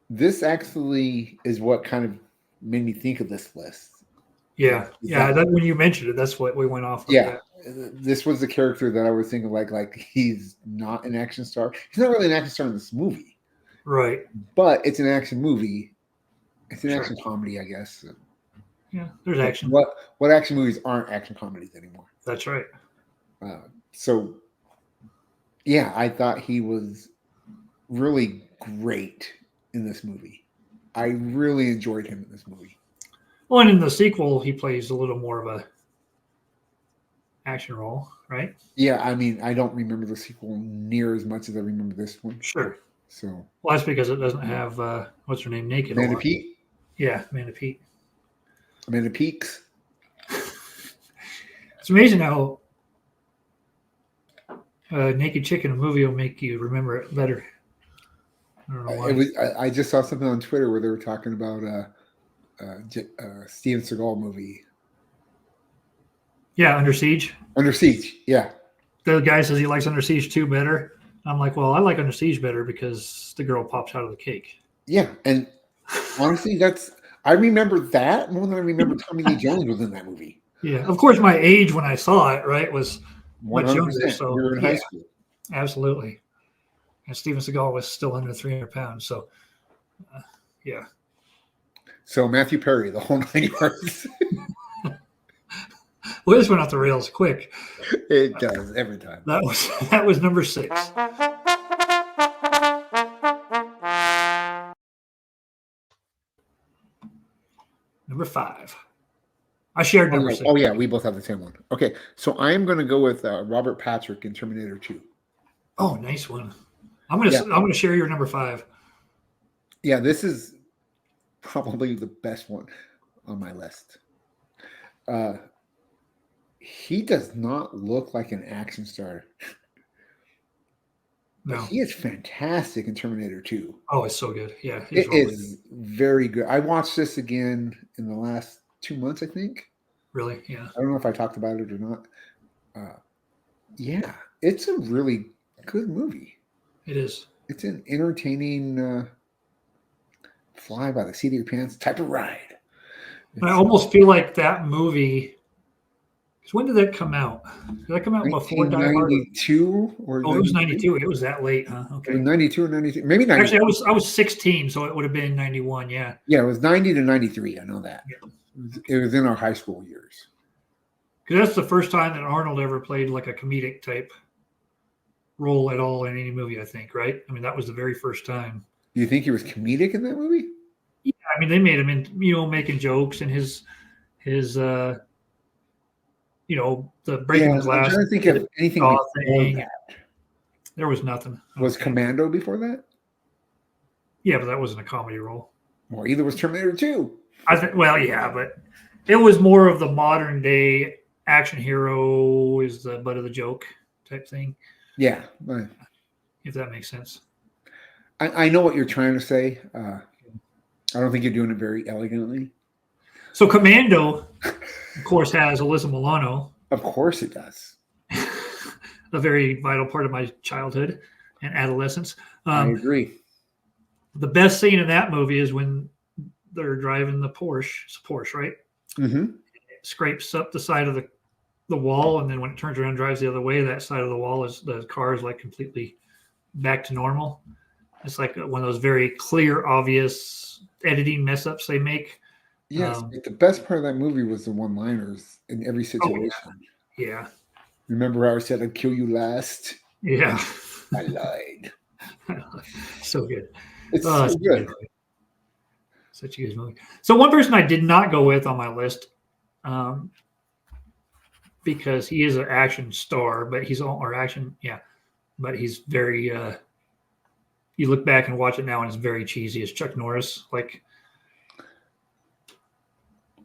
Speaker 2: this actually is what kind of made me think of this list.
Speaker 1: Yeah, that when you mentioned it, that's what we went off of.
Speaker 2: Yeah, this was the character that I was thinking like he's not an action star. He's not really an action star in this movie,
Speaker 1: Right.
Speaker 2: but it's an action movie. It's an
Speaker 1: Sure.
Speaker 2: action comedy, I guess.
Speaker 1: Yeah, there's action.
Speaker 2: What action movies aren't action comedies anymore?
Speaker 1: That's right.
Speaker 2: So, yeah, I thought he was really great in this movie. I really enjoyed him in this movie.
Speaker 1: Well, and in the sequel, he plays a little more of a action role, right?
Speaker 2: Yeah, I mean, I don't remember the sequel near as much as I remember this one.
Speaker 1: Sure.
Speaker 2: So,
Speaker 1: well, that's because it doesn't have what's her name naked.
Speaker 2: Amanda Peet.
Speaker 1: Yeah, Amanda Peet.
Speaker 2: Amanda Peeks.
Speaker 1: It's amazing how naked chick in a movie will make you remember it better. I don't know why.
Speaker 2: I just saw something on Twitter where they were talking about Steven Seagal movie.
Speaker 1: Yeah, Under Siege.
Speaker 2: Under Siege, yeah.
Speaker 1: The guy says he likes Under Siege 2 better. I'm like, well, I like Under Siege better because the girl pops out of the cake.
Speaker 2: Yeah, and honestly, I remember that more than I remember Tommy Lee Jones was in that movie.
Speaker 1: Yeah, of course, my age when I saw it, right, was much younger. So
Speaker 2: you were in high school.
Speaker 1: Absolutely. And Steven Seagal was still under 300 pounds. So, yeah.
Speaker 2: So Matthew Perry, the whole 9 yards.
Speaker 1: Well, this went off the rails quick.
Speaker 2: It does every time.
Speaker 1: That was number 6. Number 5. I shared number 6.
Speaker 2: Oh yeah, we both have the same one. Okay, so I am going to go with Robert Patrick in Terminator 2.
Speaker 1: Oh, nice one. I'm gonna share your number 5.
Speaker 2: Yeah, this is probably the best one on my list. He does not look like an action star.
Speaker 1: No,
Speaker 2: he is fantastic in Terminator 2.
Speaker 1: Oh, it's so good. Yeah,
Speaker 2: it is very good. I watched this again in the last 2 months, I think.
Speaker 1: Really? Yeah.
Speaker 2: I don't know if I talked about it or not. Yeah, it's a really good movie.
Speaker 1: It is.
Speaker 2: It's an entertaining, fly by the seat of your pants type of ride.
Speaker 1: I almost feel like that movie. Because when did that come out? Did that come out before Die Hard?
Speaker 2: 92 or?
Speaker 1: Oh, it was 92. It was that late, huh? Okay.
Speaker 2: 92 or 93, maybe 90.
Speaker 1: Actually, I was 16, so it would have been 91. Yeah.
Speaker 2: Yeah, it was 90 to 93. I know that.
Speaker 1: Yeah.
Speaker 2: It was in our high school years.
Speaker 1: Because that's the first time that Arnold ever played like a comedic type role at all in any movie, I think, right? I mean, that was the very first time.
Speaker 2: Do you think he was comedic in that movie?
Speaker 1: Yeah, I mean, they made him making jokes and his the breaking the glass.
Speaker 2: I'm trying to think of anything before that.
Speaker 1: There was nothing.
Speaker 2: Was Commando before that?
Speaker 1: Yeah, but that wasn't a comedy role.
Speaker 2: Well, either was Terminator 2.
Speaker 1: I think. Well, yeah, but it was more of the modern day action hero is the butt of the joke type thing.
Speaker 2: Yeah,
Speaker 1: if that makes sense.
Speaker 2: I know what you're trying to say. I don't think you're doing it very elegantly.
Speaker 1: So Commando, of course, has Alyssa Milano.
Speaker 2: Of course it does.
Speaker 1: A very vital part of my childhood and adolescence.
Speaker 2: I agree.
Speaker 1: The best scene in that movie is when they're driving the Porsche. It's a Porsche, right?
Speaker 2: Mm-hmm.
Speaker 1: It scrapes up the side of the wall, and then when it turns around and drives the other way, that side of the wall is the car is like completely back to normal. It's like one of those very clear, obvious editing mess ups they make.
Speaker 2: Yes, but the best part of that movie was the one-liners in every situation.
Speaker 1: Oh, yeah.
Speaker 2: Remember how I said I'd kill you last?
Speaker 1: Yeah.
Speaker 2: I lied.
Speaker 1: So good.
Speaker 2: It's so good.
Speaker 1: Such a good movie. So one person I did not go with on my list, because he is an action star, but but he's very. You look back and watch it now, and it's very cheesy. It's Chuck Norris, like.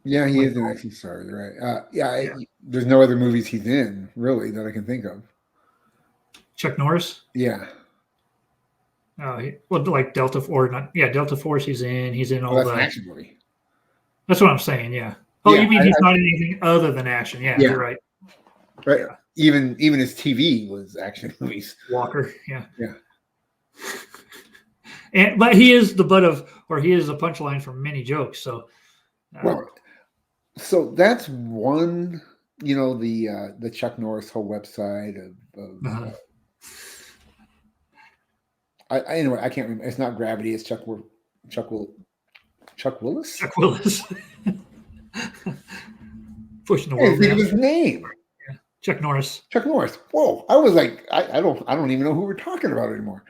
Speaker 2: Yeah, he is an action star. You're right. There's no other movies he's in really that I can think of.
Speaker 1: Chuck Norris.
Speaker 2: Yeah.
Speaker 1: Like Delta Force. He's in all
Speaker 2: that's
Speaker 1: the
Speaker 2: an action movie.
Speaker 1: That's what I'm saying. Yeah. Oh, you mean he's not in anything other than action? Yeah, you're right.
Speaker 2: Right. Yeah. Even his TV was action movies.
Speaker 1: Walker. Yeah.
Speaker 2: Yeah.
Speaker 1: But he is the butt of, or he is a punchline for many jokes. So.
Speaker 2: So that's one the Chuck Norris whole website of anyway, I can't remember. It's not Gravity. It's Chuck Willis.
Speaker 1: Chuck Willis. Pushing the world.
Speaker 2: Think of his name.
Speaker 1: Yeah. Chuck Norris.
Speaker 2: Chuck Norris. Whoa! I was like, I don't even know who we're talking about anymore.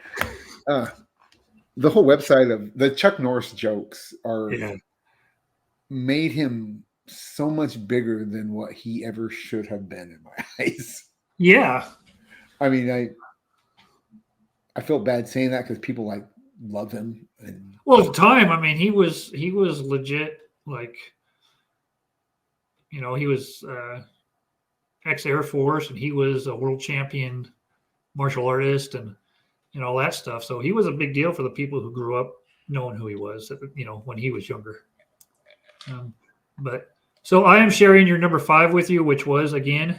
Speaker 2: The whole website of the Chuck Norris jokes made him so much bigger than what he ever should have been in my eyes.
Speaker 1: Yeah.
Speaker 2: I mean, I feel bad saying that because people like love him. And
Speaker 1: well, at the time, I mean, he was legit. Like, he was ex-Air Force, and he was a world champion martial artist, and all that stuff. So he was a big deal for the people who grew up knowing who he was. When he was younger. But so I am sharing your number 5 with you, which was again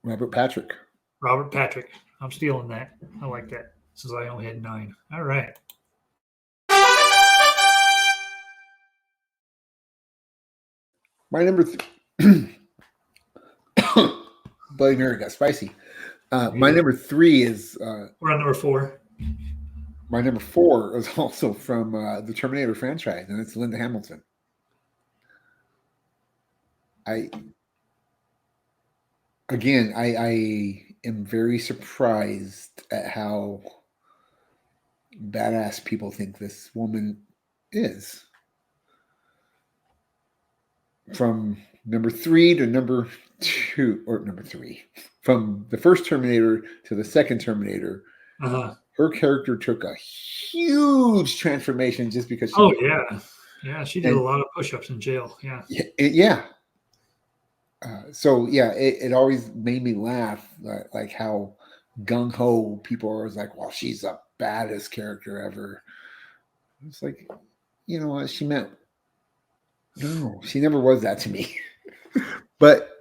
Speaker 2: Robert Patrick.
Speaker 1: Robert Patrick. I'm stealing that. I like that. Since I only had 9. All right.
Speaker 2: My number Bloody Mary got spicy. My number 3 is
Speaker 1: we're on number 4.
Speaker 2: My number 4 is also from the Terminator franchise, and it's Linda Hamilton. I am very surprised at how badass people think this woman is. From number 3 to number 2, or number 3, from the first Terminator to the second Terminator, her character took a huge transformation just because she
Speaker 1: she did a lot of push-ups in jail.
Speaker 2: It always made me laugh, like how gung-ho people are always like, well, she's the baddest character ever. It's like, you know what she meant? No, she never was that to me. but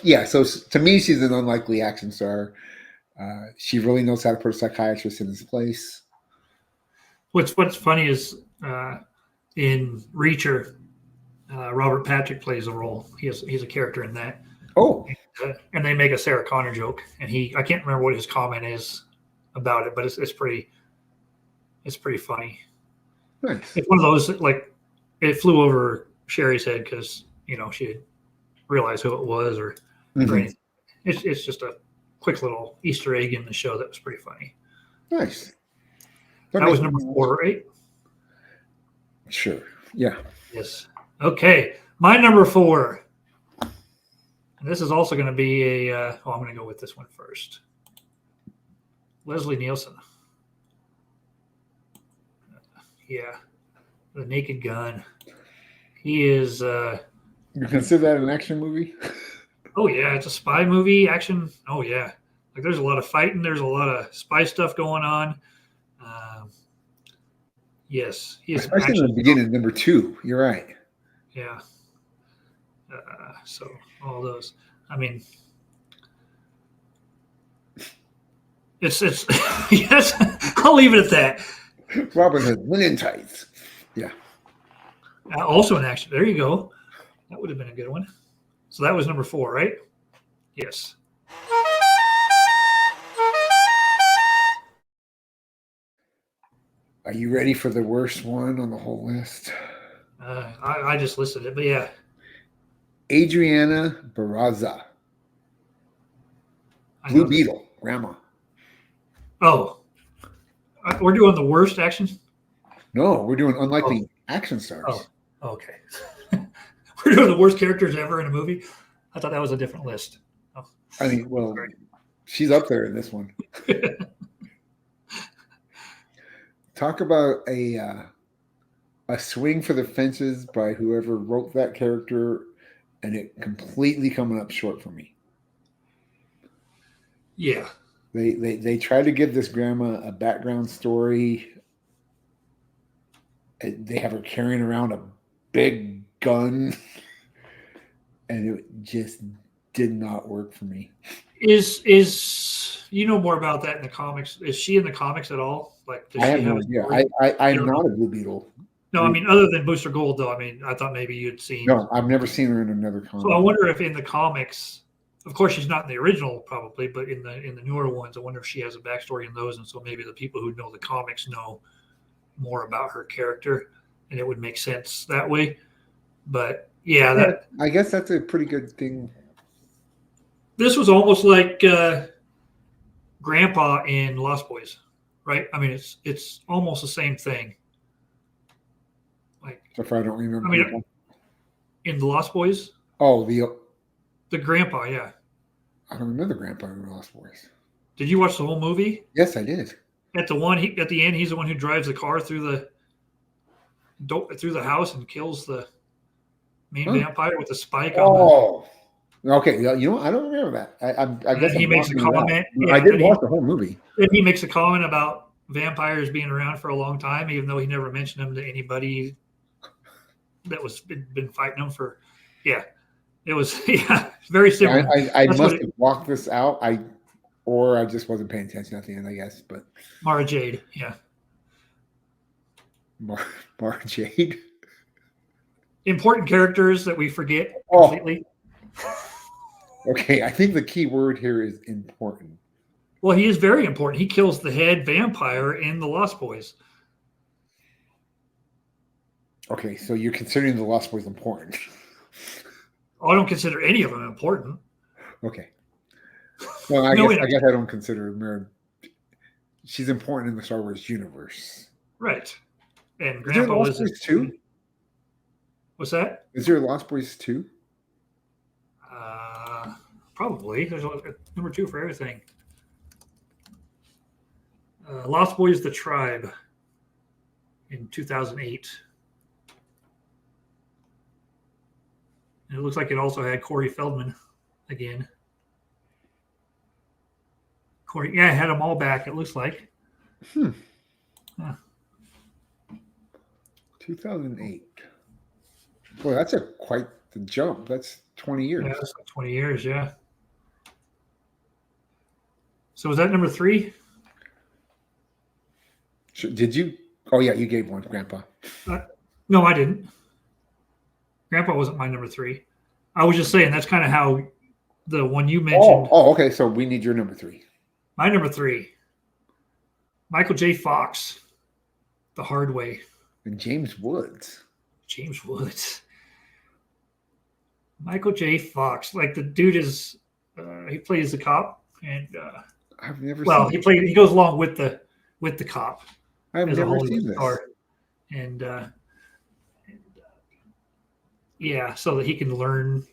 Speaker 2: yeah, so to me, she's an unlikely action star. She really knows how to put a psychiatrist in his place.
Speaker 1: What's funny is in Reacher, Robert Patrick plays a role. He's a character in that.
Speaker 2: Oh,
Speaker 1: and they make a Sarah Connor joke, and I can't remember what his comment is about it, but it's pretty funny.
Speaker 2: Nice.
Speaker 1: It's one of those like it flew over Sherry's head because she had realized who it was or anything. It's just a quick little Easter egg in the show that was pretty funny.
Speaker 2: Nice.
Speaker 1: That was number 4, right?
Speaker 2: Sure. Yeah.
Speaker 1: Yes. Okay. My number 4. And this is also going to be I'm going to go with this one first. Leslie Nielsen. Yeah. The Naked Gun. He is.
Speaker 2: You consider that an action movie?
Speaker 1: Oh, yeah. It's a spy movie. Action. Oh, yeah. Like there's a lot of fighting. There's a lot of spy stuff going on. Yes. He is.
Speaker 2: Especially in the beginning, number 2. You're right.
Speaker 1: Yeah. So all those. I mean, it's yes. I'll leave it at that.
Speaker 2: Robin Hood, linen tights. Yeah.
Speaker 1: Also an action. There you go. That would have been a good one. So that was number 4, right? Yes.
Speaker 2: Are you ready for the worst one on the whole list?
Speaker 1: I just listed it, but yeah.
Speaker 2: Adriana Barraza. Blue Beetle, Grandma.
Speaker 1: Oh. We're doing the worst actions?
Speaker 2: No, we're doing unlikely action stars.
Speaker 1: Oh, okay. We're doing the worst characters ever in a movie? I thought that was a different list. Oh.
Speaker 2: I mean, well, she's up there in this one. Talk about a swing for the fences by whoever wrote that character, and it completely coming up short for me.
Speaker 1: Yeah.
Speaker 2: They try to give this grandma a background story. They have her carrying around a big gun, and it just did not work for me.
Speaker 1: Is you know more about that in the comics? Is she in the comics at all? Like, does
Speaker 2: I
Speaker 1: she
Speaker 2: have
Speaker 1: have
Speaker 2: no idea. I'm not a Blue Beetle.
Speaker 1: No, I mean, other than Booster Gold, though. I mean, I thought maybe you'd seen.
Speaker 2: No, I've never seen her in another comic.
Speaker 1: So I wonder if in the comics Of course, she's not in the original, probably, but in the newer ones, I wonder if she has a backstory in those, and so maybe the people who know the comics know more about her character, and it would make sense that way. But yeah,
Speaker 2: I guess that's a pretty good thing.
Speaker 1: This was almost like Grandpa in Lost Boys, right? I mean, it's almost the same thing. Like,
Speaker 2: so far, I don't remember.
Speaker 1: I mean, in the Lost Boys.
Speaker 2: Oh,
Speaker 1: the Grandpa, yeah.
Speaker 2: I don't remember Grandpa in Lost Boys.
Speaker 1: Did you watch the whole movie?
Speaker 2: Yes, I did.
Speaker 1: At the end, he's the one who drives the car through the house and kills the main vampire with the spike.
Speaker 2: Oh, okay. You know, I don't remember that. I guess
Speaker 1: he makes a comment.
Speaker 2: Yeah, I didn't watch the whole movie.
Speaker 1: Then he makes a comment about vampires being around for a long time, even though he never mentioned them to anybody that was been fighting them for. Yeah, it was very similar.
Speaker 2: I must have walked this out. Or I just wasn't paying attention at the end, I guess. But
Speaker 1: Mara Jade, yeah.
Speaker 2: Mara Jade.
Speaker 1: Important characters that we forget completely.
Speaker 2: Okay, I think the key word here is important.
Speaker 1: Well, he is very important. He kills the head vampire in the Lost Boys.
Speaker 2: Okay, so you're considering the Lost Boys important.
Speaker 1: I don't consider any of them important.
Speaker 2: Okay. Well, I guess I don't consider her. She's important in the Star Wars universe.
Speaker 1: Right. And Grandpa was
Speaker 2: Lost Boys 2?
Speaker 1: What's that?
Speaker 2: Is there a Lost Boys 2?
Speaker 1: Probably. There's number 2 for everything. Lost Boys: The Tribe in 2008. And it looks like it also had Corey Feldman again. Corey, yeah, it had them all back, it looks like.
Speaker 2: 2008. Boy, that's quite the jump. That's 20 years.
Speaker 1: Yeah, that's like 20 years, yeah. So was that number 3?
Speaker 2: Did you? Oh, yeah, you gave one to Grandpa.
Speaker 1: No, I didn't. Grandpa wasn't my number 3. I was just saying that's kind of how the one you mentioned.
Speaker 2: Oh, okay. So we need your number 3.
Speaker 1: My number 3, Michael J. Fox, The Hard Way.
Speaker 2: And James Woods.
Speaker 1: James Woods. Michael J. Fox, like the dude is, he plays the cop, and
Speaker 2: I've never.
Speaker 1: Well, he goes along with the cop.
Speaker 2: I've never seen this.
Speaker 1: And yeah, so that he can learn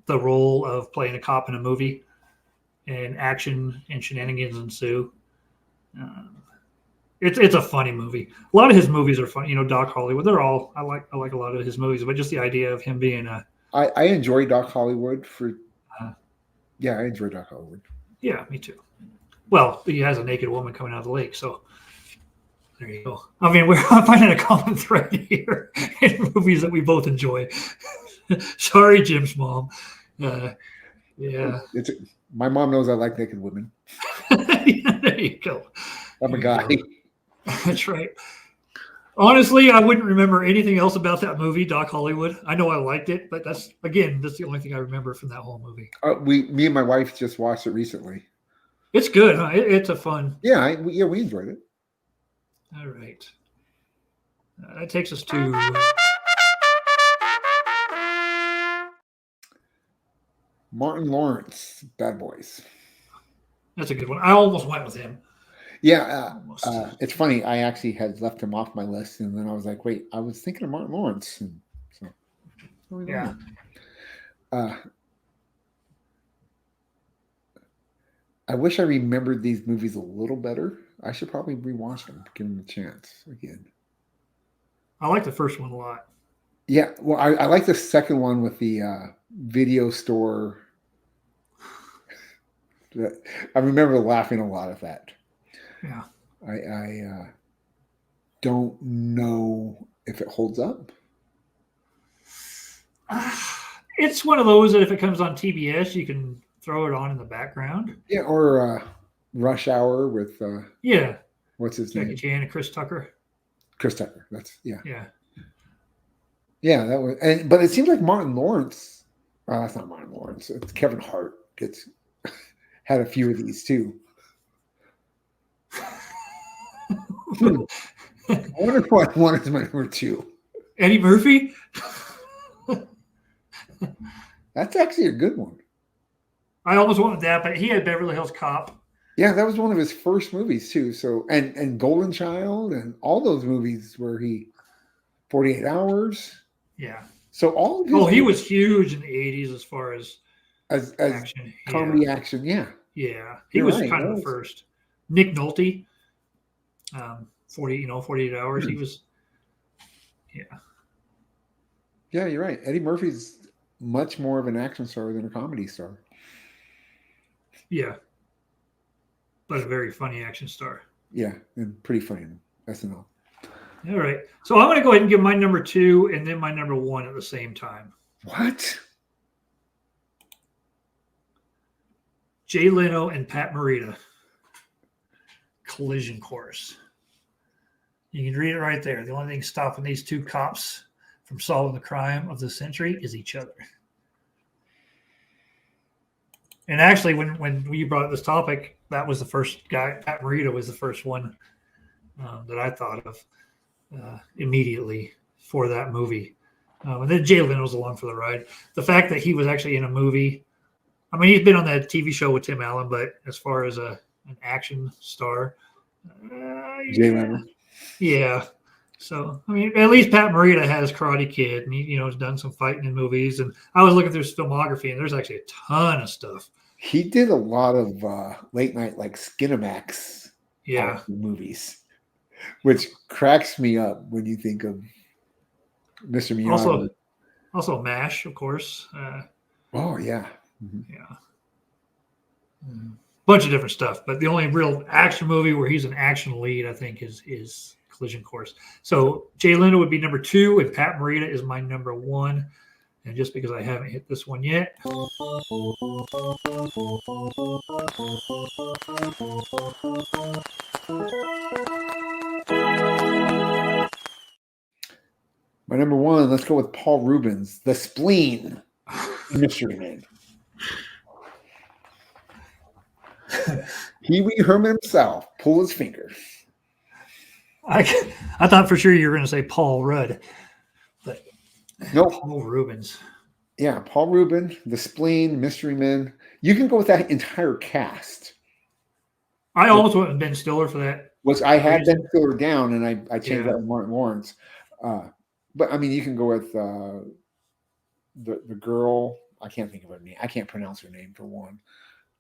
Speaker 1: the role of playing a cop in a movie, and action and shenanigans ensue. It's a funny movie. A lot of his movies are funny. You know, Doc Hollywood. They're all I like a lot of his movies, but just the idea of him being a.
Speaker 2: I enjoy Doc Hollywood for. Yeah, I enjoy Doc Hollywood.
Speaker 1: Yeah, me too. Well, he has a naked woman coming out of the lake, so there you go. I mean, we're finding a common thread here in movies that we both enjoy. Sorry, Jim's mom. Yeah.
Speaker 2: My mom knows I like naked women.
Speaker 1: Yeah, there you go.
Speaker 2: I'm a guy.
Speaker 1: That's right. Honestly, I wouldn't remember anything else about that movie, Doc Hollywood. I know I liked it, but that's the only thing I remember from that whole movie.
Speaker 2: Me and my wife just watched it recently.
Speaker 1: It's good. Huh? It's a fun.
Speaker 2: Yeah, we enjoyed it.
Speaker 1: All right. That takes us to
Speaker 2: Martin Lawrence, Bad Boys.
Speaker 1: That's a good one. I almost went with him.
Speaker 2: Yeah, it's funny. I actually had left him off my list, and then I was like, "Wait, I was thinking of Martin Lawrence." And so,
Speaker 1: yeah.
Speaker 2: I wish I remembered these movies a little better. I should probably rewatch them, give them a chance again.
Speaker 1: I like the first one a lot.
Speaker 2: Yeah, well, I like the second one with the video store. I remember laughing a lot at that.
Speaker 1: Yeah.
Speaker 2: I don't know if it holds up.
Speaker 1: It's one of those that if it comes on TBS, you can throw it on in the background.
Speaker 2: Yeah, or Rush Hour with what's his name?
Speaker 1: Jackie Chan and Chris Tucker.
Speaker 2: Chris Tucker. That's
Speaker 1: Yeah.
Speaker 2: Yeah, that was. But it seems like Martin Lawrence. Oh, that's not Martin Lawrence. It's Kevin Hart. Had a few of these too. I wonder what one is my number 2.
Speaker 1: Eddie Murphy.
Speaker 2: That's actually a good one.
Speaker 1: I almost wanted that, but he had Beverly Hills Cop.
Speaker 2: Yeah, that was one of his first movies too. So and Golden Child and all those movies where he 48 Hours.
Speaker 1: Yeah.
Speaker 2: So all of his
Speaker 1: he was huge in the 80s as far as action.
Speaker 2: Comedy action, yeah.
Speaker 1: Yeah. He was kind of the first. Nick Nolte. 48 Hours. He was
Speaker 2: Yeah, you're right. Eddie Murphy's much more of an action star than a comedy star.
Speaker 1: Yeah. But a very funny action star.
Speaker 2: Yeah, and pretty funny in SNL.
Speaker 1: All right. So I'm going to go ahead and give my number 2 and then my number 1 at the same time.
Speaker 2: What?
Speaker 1: Jay Leno and Pat Morita. Collision Course. You can read it right there. The only thing stopping these two cops from solving the crime of the century is each other. And actually, when you brought up this topic, that was the first guy. Pat Morita was the first one that I thought of immediately for that movie. And then Jay Leno was along for the ride. The fact that he was actually in a movie, I mean, he's been on that TV show with Tim Allen, but as far as an action star,
Speaker 2: Jay Leno.
Speaker 1: Yeah. So, I mean, at least Pat Morita has Karate Kid, and he, has done some fighting in movies. And I was looking through his filmography, and there's actually a ton of stuff.
Speaker 2: He did a lot of late night, like Skinamax movies, which cracks me up when you think of Mr. Miyagi.
Speaker 1: Also MASH, of course.
Speaker 2: Oh, yeah.
Speaker 1: Mm-hmm. Yeah. Bunch of different stuff. But the only real action movie where he's an action lead, I think, is Collision Course. So Jay Leno would be number 2, and Pat Morita is my number 1. And just because I haven't hit this one yet.
Speaker 2: My number 1, let's go with Paul Rubens, The Spleen, Mystery Man. Pee Wee Herman himself, pull his finger.
Speaker 1: I thought for sure you were going to say Paul Rudd, but
Speaker 2: no,
Speaker 1: Paul Rubens.
Speaker 2: Yeah, Paul Rubens, The Spleen, Mystery Men. You can go with that entire cast.
Speaker 1: I almost went with Ben Stiller for that.
Speaker 2: I had Ben Stiller down, and I changed that with Martin Lawrence. But I mean, you can go with the girl. I can't think of her name. I can't pronounce her name for one.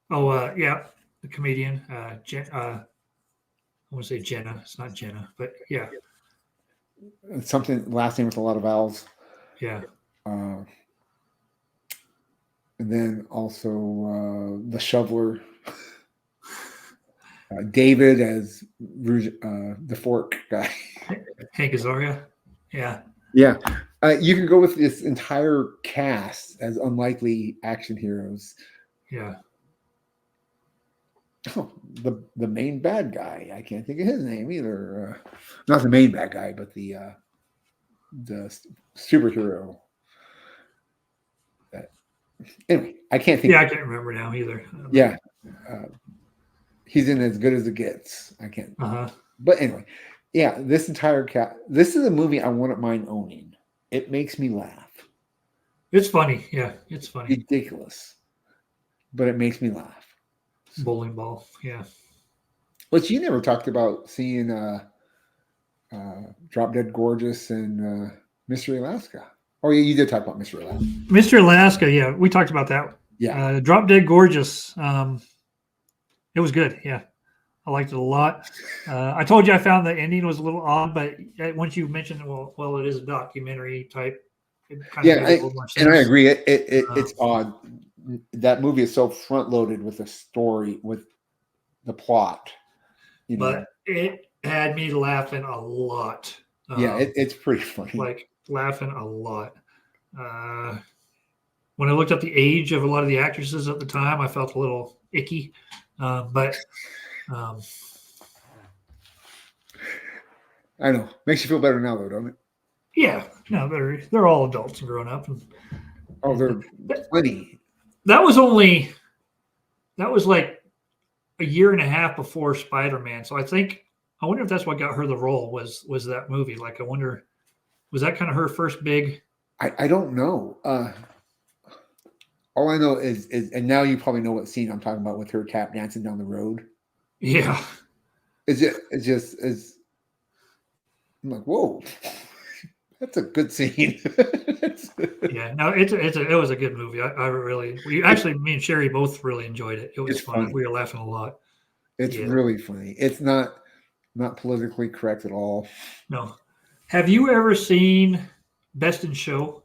Speaker 1: Oh, yeah, the comedian. I want to say Jenna. It's not Jenna, but yeah.
Speaker 2: It's something last name with a lot of vowels.
Speaker 1: Yeah.
Speaker 2: And then also the shoveler. David as the fork guy.
Speaker 1: Hank Azaria. Yeah.
Speaker 2: Yeah. You can go with this entire cast as unlikely action heroes.
Speaker 1: Yeah.
Speaker 2: Oh, the main bad guy. I can't think of his name either. Not the main bad guy, but the superhero. Anyway, I can't think.
Speaker 1: Yeah, I can't remember now either.
Speaker 2: Yeah. He's in As Good as It Gets. I can't. But anyway, yeah, this entire this is a movie I wouldn't mind owning. It makes me laugh.
Speaker 1: It's funny. Yeah, it's funny.
Speaker 2: Ridiculous. But it makes me laugh.
Speaker 1: Bowling ball. Yeah.
Speaker 2: But you never talked about seeing Drop Dead Gorgeous and Mystery Alaska. Oh, yeah, you did talk about Mystery Alaska.
Speaker 1: Mystery Alaska, yeah, we talked about that.
Speaker 2: Yeah.
Speaker 1: Drop Dead Gorgeous. It was good. Yeah. I liked it a lot. I told you I found the ending was a little odd, but once you mentioned, well, it is a documentary type. It kind of makes a little more sense.
Speaker 2: And I agree. It's odd. That movie is so front loaded with the story, with the plot.
Speaker 1: But it had me laughing a lot.
Speaker 2: Yeah, it's pretty funny.
Speaker 1: Like laughing a lot. When I looked up the age of a lot of the actresses at the time, I felt a little icky. But
Speaker 2: I know. Makes you feel better now, though, don't it?
Speaker 1: Yeah. No, they're all adults and grown up. And
Speaker 2: Oh, there are plenty.
Speaker 1: That was like a year and a half before Spider-Man. So I wonder if that's what got her the role was that movie. Like, I wonder, was that kind of her first big?
Speaker 2: I don't know. All I know is, and now you probably know what scene I'm talking about with her tap dancing down the road.
Speaker 1: Yeah.
Speaker 2: I'm like, whoa, that's a good scene.
Speaker 1: Yeah, no, it was a good movie. Me and Sherry both really enjoyed it. It was fun.
Speaker 2: Funny.
Speaker 1: We were laughing a lot.
Speaker 2: It's really funny. It's not politically correct at all.
Speaker 1: No. Have you ever seen Best in Show?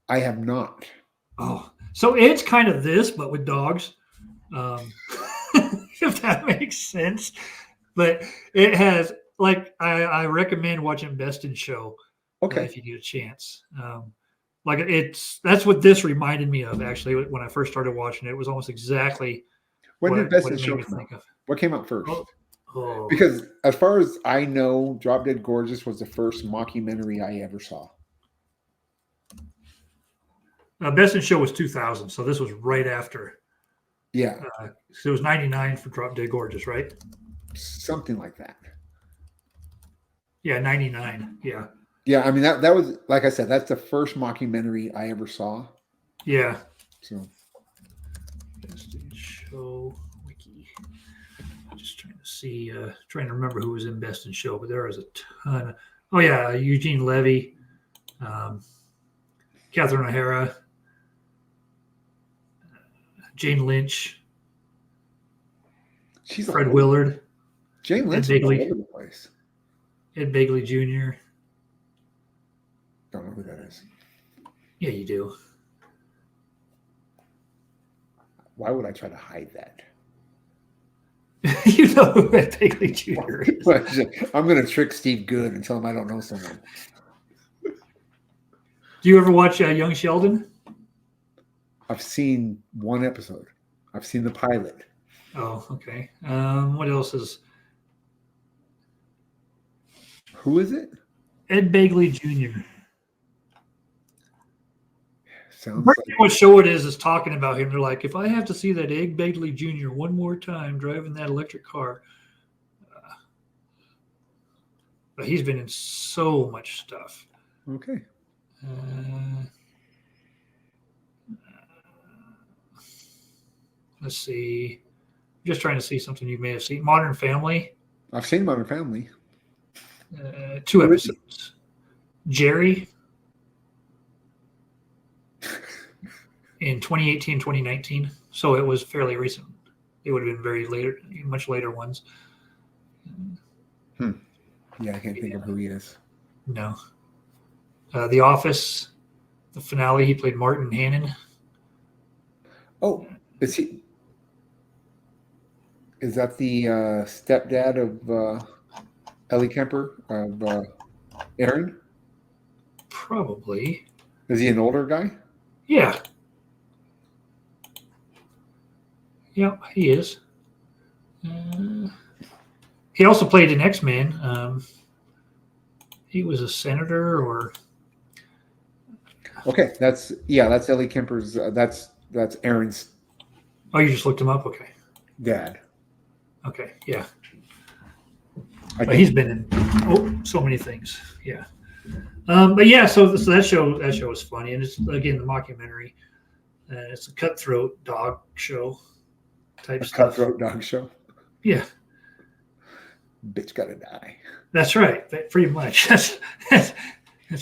Speaker 2: I have not.
Speaker 1: Oh, so it's kind of this, but with dogs. If that makes sense. But it has, like, I recommend watching Best in Show.
Speaker 2: Okay.
Speaker 1: If you get a chance. That's what this reminded me of, actually, when I first started watching it. It was almost exactly
Speaker 2: when did Best in Show come out? What came out first? Because as far as I know, Drop Dead Gorgeous was the first mockumentary I ever saw.
Speaker 1: Best in Show was 2000, so this was right after.
Speaker 2: Yeah.
Speaker 1: So it was 99 for Drop Dead Gorgeous, right?
Speaker 2: Something like that.
Speaker 1: Yeah, 99. Yeah.
Speaker 2: Yeah, I mean that was, like I said, that's the first mockumentary I ever saw.
Speaker 1: Yeah.
Speaker 2: So
Speaker 1: Best in Show wiki. I'm just trying to see, trying to remember who was in Best in Show, but there was a ton. Oh yeah, Eugene Levy, Catherine O'Hara, Jane Lynch, Fred Willard,
Speaker 2: Jane Lynch is all over the place.
Speaker 1: Ed Begley Jr.
Speaker 2: Don't know who that is.
Speaker 1: Yeah, you do.
Speaker 2: Why would I try to hide that?
Speaker 1: You know who Ed Begley Jr.
Speaker 2: is. I'm going to trick Steve Good and tell him I don't know someone.
Speaker 1: Do you ever watch Young Sheldon?
Speaker 2: I've seen one episode. I've seen the pilot.
Speaker 1: Oh, okay. What else is?
Speaker 2: Who is it?
Speaker 1: Ed Begley Jr.
Speaker 2: Sounds
Speaker 1: like what show it is talking about him. They're like, if I have to see that Ed Begley Jr. one more time driving that electric car, but he's been in so much stuff.
Speaker 2: Okay.
Speaker 1: Let's see. I'm just trying to see something you may have seen. Modern Family.
Speaker 2: I've seen Modern Family.
Speaker 1: 2 episodes. Jerry. In 2018, 2019. So it was fairly recent. It would have been much later ones.
Speaker 2: Yeah, I can't think of who he is.
Speaker 1: No. The Office, the finale, he played Martin Hannon.
Speaker 2: Oh, is he? Is that the stepdad of Ellie Kemper, of Aaron?
Speaker 1: Probably.
Speaker 2: Is he an older guy?
Speaker 1: Yeah. Yeah, he is. He also played in X-Men. He was a senator, or
Speaker 2: okay, that's Ellie Kemper's. That's Aaron's.
Speaker 1: Oh, you just looked him up. Okay.
Speaker 2: Dad.
Speaker 1: Okay, yeah. But he's been in so many things. Yeah. But yeah, so that show is funny, and it's again the mockumentary. It's a cutthroat dog show type stuff.
Speaker 2: Cutthroat dog show.
Speaker 1: Yeah.
Speaker 2: Bitch gotta die.
Speaker 1: That's right. Pretty much. That's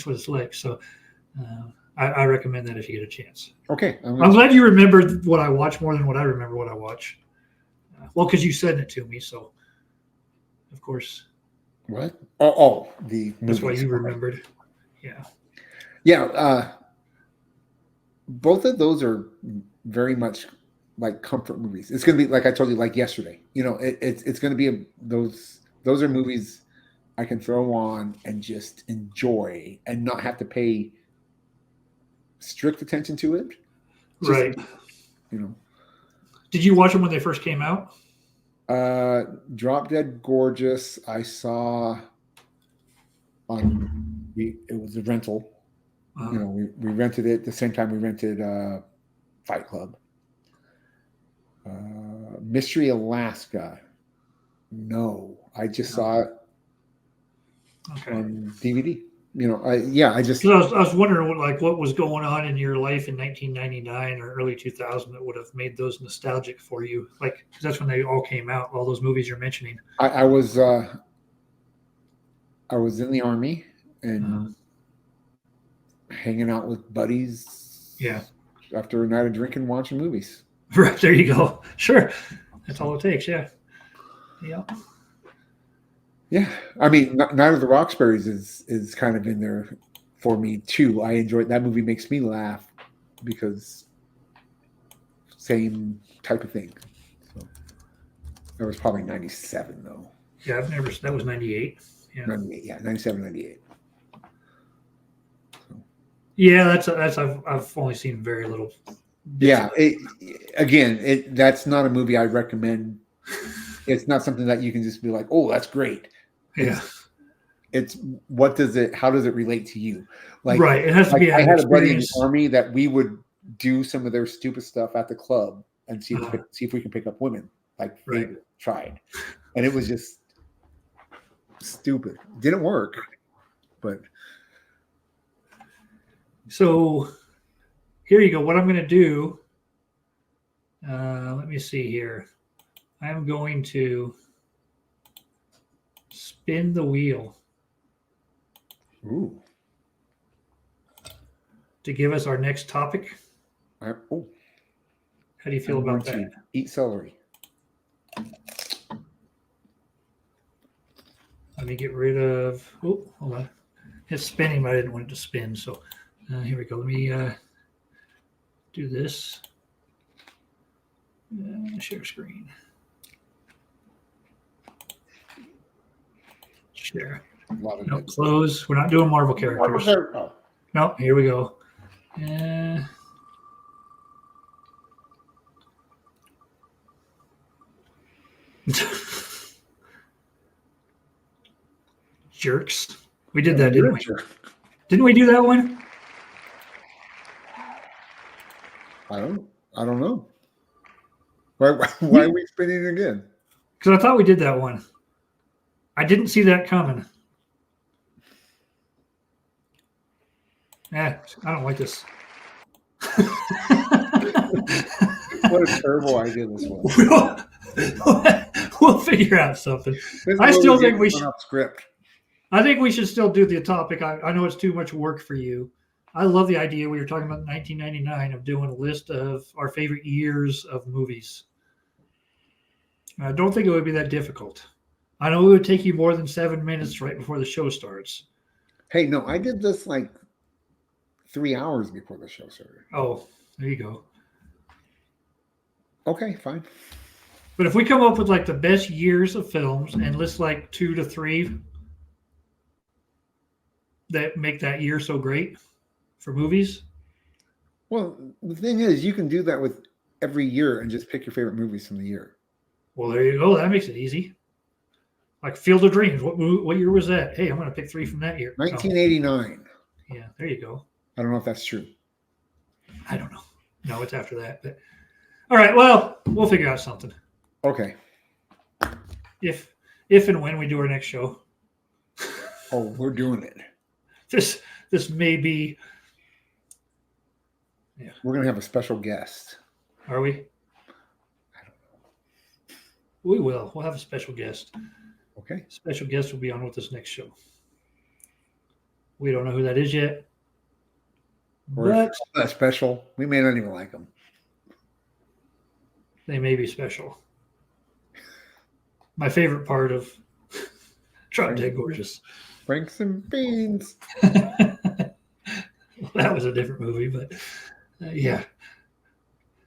Speaker 1: what it's like. So I recommend that if you get a chance.
Speaker 2: Okay.
Speaker 1: I'm glad you remembered what I watch more than what I remember what I watch. Well, because you said it to me, so of course.
Speaker 2: What? Oh, the
Speaker 1: that's why you remembered. Yeah.
Speaker 2: Yeah. Both of those are very much like comfort movies. It's going to be, like I told you, like yesterday. You know, it's going to be those are movies I can throw on and just enjoy and not have to pay strict attention to it.
Speaker 1: Just, right.
Speaker 2: You know.
Speaker 1: Did you watch them when they first came out?
Speaker 2: Drop Dead Gorgeous, I saw on it was a rental. You know, we rented it the same time we rented Fight Club. Mystery Alaska. No, I just saw it on DVD. You know, I
Speaker 1: was wondering what was going on in your life in 1999 or early 2000 that would have made those nostalgic for you. Like, 'cause that's when they all came out. All those movies you're mentioning.
Speaker 2: I was in the Army and hanging out with buddies.
Speaker 1: Yeah.
Speaker 2: After a night of drinking, watching movies.
Speaker 1: Right, there you go. Sure, that's all it takes. Yeah. Yeah.
Speaker 2: Yeah, I mean, Night of the Roxbury's is kind of in there for me too. I enjoy that movie. Makes me laugh because same type of thing. So that was probably 97 though.
Speaker 1: Yeah, that was 98. Yeah,
Speaker 2: 98. Yeah, 97, 98. So.
Speaker 1: Yeah, that's I've only seen very little.
Speaker 2: Yeah, that's not a movie I recommend. It's not something that you can just be like, oh, that's great.
Speaker 1: Yeah.
Speaker 2: It's how does it relate to you? Like,
Speaker 1: right. It has to be.
Speaker 2: I had a buddy in the Army that we would do some of their stupid stuff at the club and see if we can pick up women. Like they tried. And it was just stupid. Didn't work. But
Speaker 1: so here you go. What I'm gonna do, let me see here. I'm going to spin the wheel.
Speaker 2: Ooh.
Speaker 1: To give us our next topic.
Speaker 2: How
Speaker 1: do you feel about that?
Speaker 2: Eat celery.
Speaker 1: Let me get rid of. Oh, hold on. It's spinning, but I didn't want it to spin. So here we go. Let me do this. Share screen. Share. No, close. We're not doing Marvel characters. No, here we go. Jerks. We did that, didn't we? Didn't we do that one?
Speaker 2: I don't know. Why are we spinning again?
Speaker 1: Because I thought we did that one. I didn't see that coming. I don't like this.
Speaker 2: What a terrible idea this was.
Speaker 1: We'll figure out something. I still think we should.
Speaker 2: Script.
Speaker 1: I think we should still do the topic. I know it's too much work for you. I love the idea we were talking about 1999 of doing a list of our favorite years of movies. I don't think it would be that difficult. I know it would take you more than 7 minutes right before the show starts.
Speaker 2: Hey, no, I did this like 3 hours before the show started.
Speaker 1: Oh, there you go.
Speaker 2: Okay, fine.
Speaker 1: But if we come up with like the best years of films and list like 2 to 3 that make that year so great for movies.
Speaker 2: Well, the thing is, you can do that with every year and just pick your favorite movies from the year.
Speaker 1: Well, there you go. That makes it easy. Like Field of Dreams. What year was that? Hey, I'm going to pick 3 from that year.
Speaker 2: 1989.
Speaker 1: Oh. Yeah, there you go.
Speaker 2: I don't know if that's true.
Speaker 1: I don't know. No, it's after that. But all right. Well, we'll figure out something.
Speaker 2: Okay.
Speaker 1: If and when we do our next show.
Speaker 2: Oh, we're doing it.
Speaker 1: This may be. Yeah.
Speaker 2: We're gonna have a special guest.
Speaker 1: Are we?
Speaker 2: I don't know.
Speaker 1: We will. We'll have a special guest.
Speaker 2: Okay.
Speaker 1: Special guest will be on with us next show. We don't know who that is yet.
Speaker 2: But not special. We may not even like them.
Speaker 1: They may be special. My favorite part of Drop Dead Gorgeous.
Speaker 2: Franks and Beans.
Speaker 1: That was a different movie, but yeah.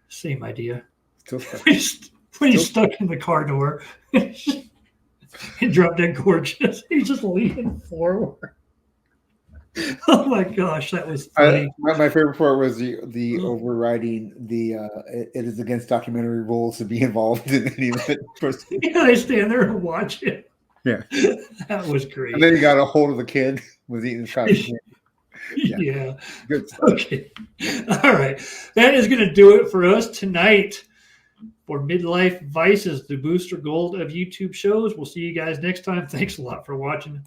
Speaker 1: Same idea. When he's stuck in the car door and Drop Dead Gorgeous, he's just leaning forward. Oh my gosh, that was funny.
Speaker 2: My favorite part was the overriding it is against documentary rules to be involved in any of it.
Speaker 1: Yeah, they stand there and watch it.
Speaker 2: Yeah.
Speaker 1: That was great.
Speaker 2: And then he got a hold of the kid, was eating the shot.
Speaker 1: Yeah.
Speaker 2: Good stuff.
Speaker 1: Okay. All right. That is going to do it for us tonight for Midlife Vices, the Booster Gold of YouTube shows. We'll see you guys next time. Thanks a lot for watching.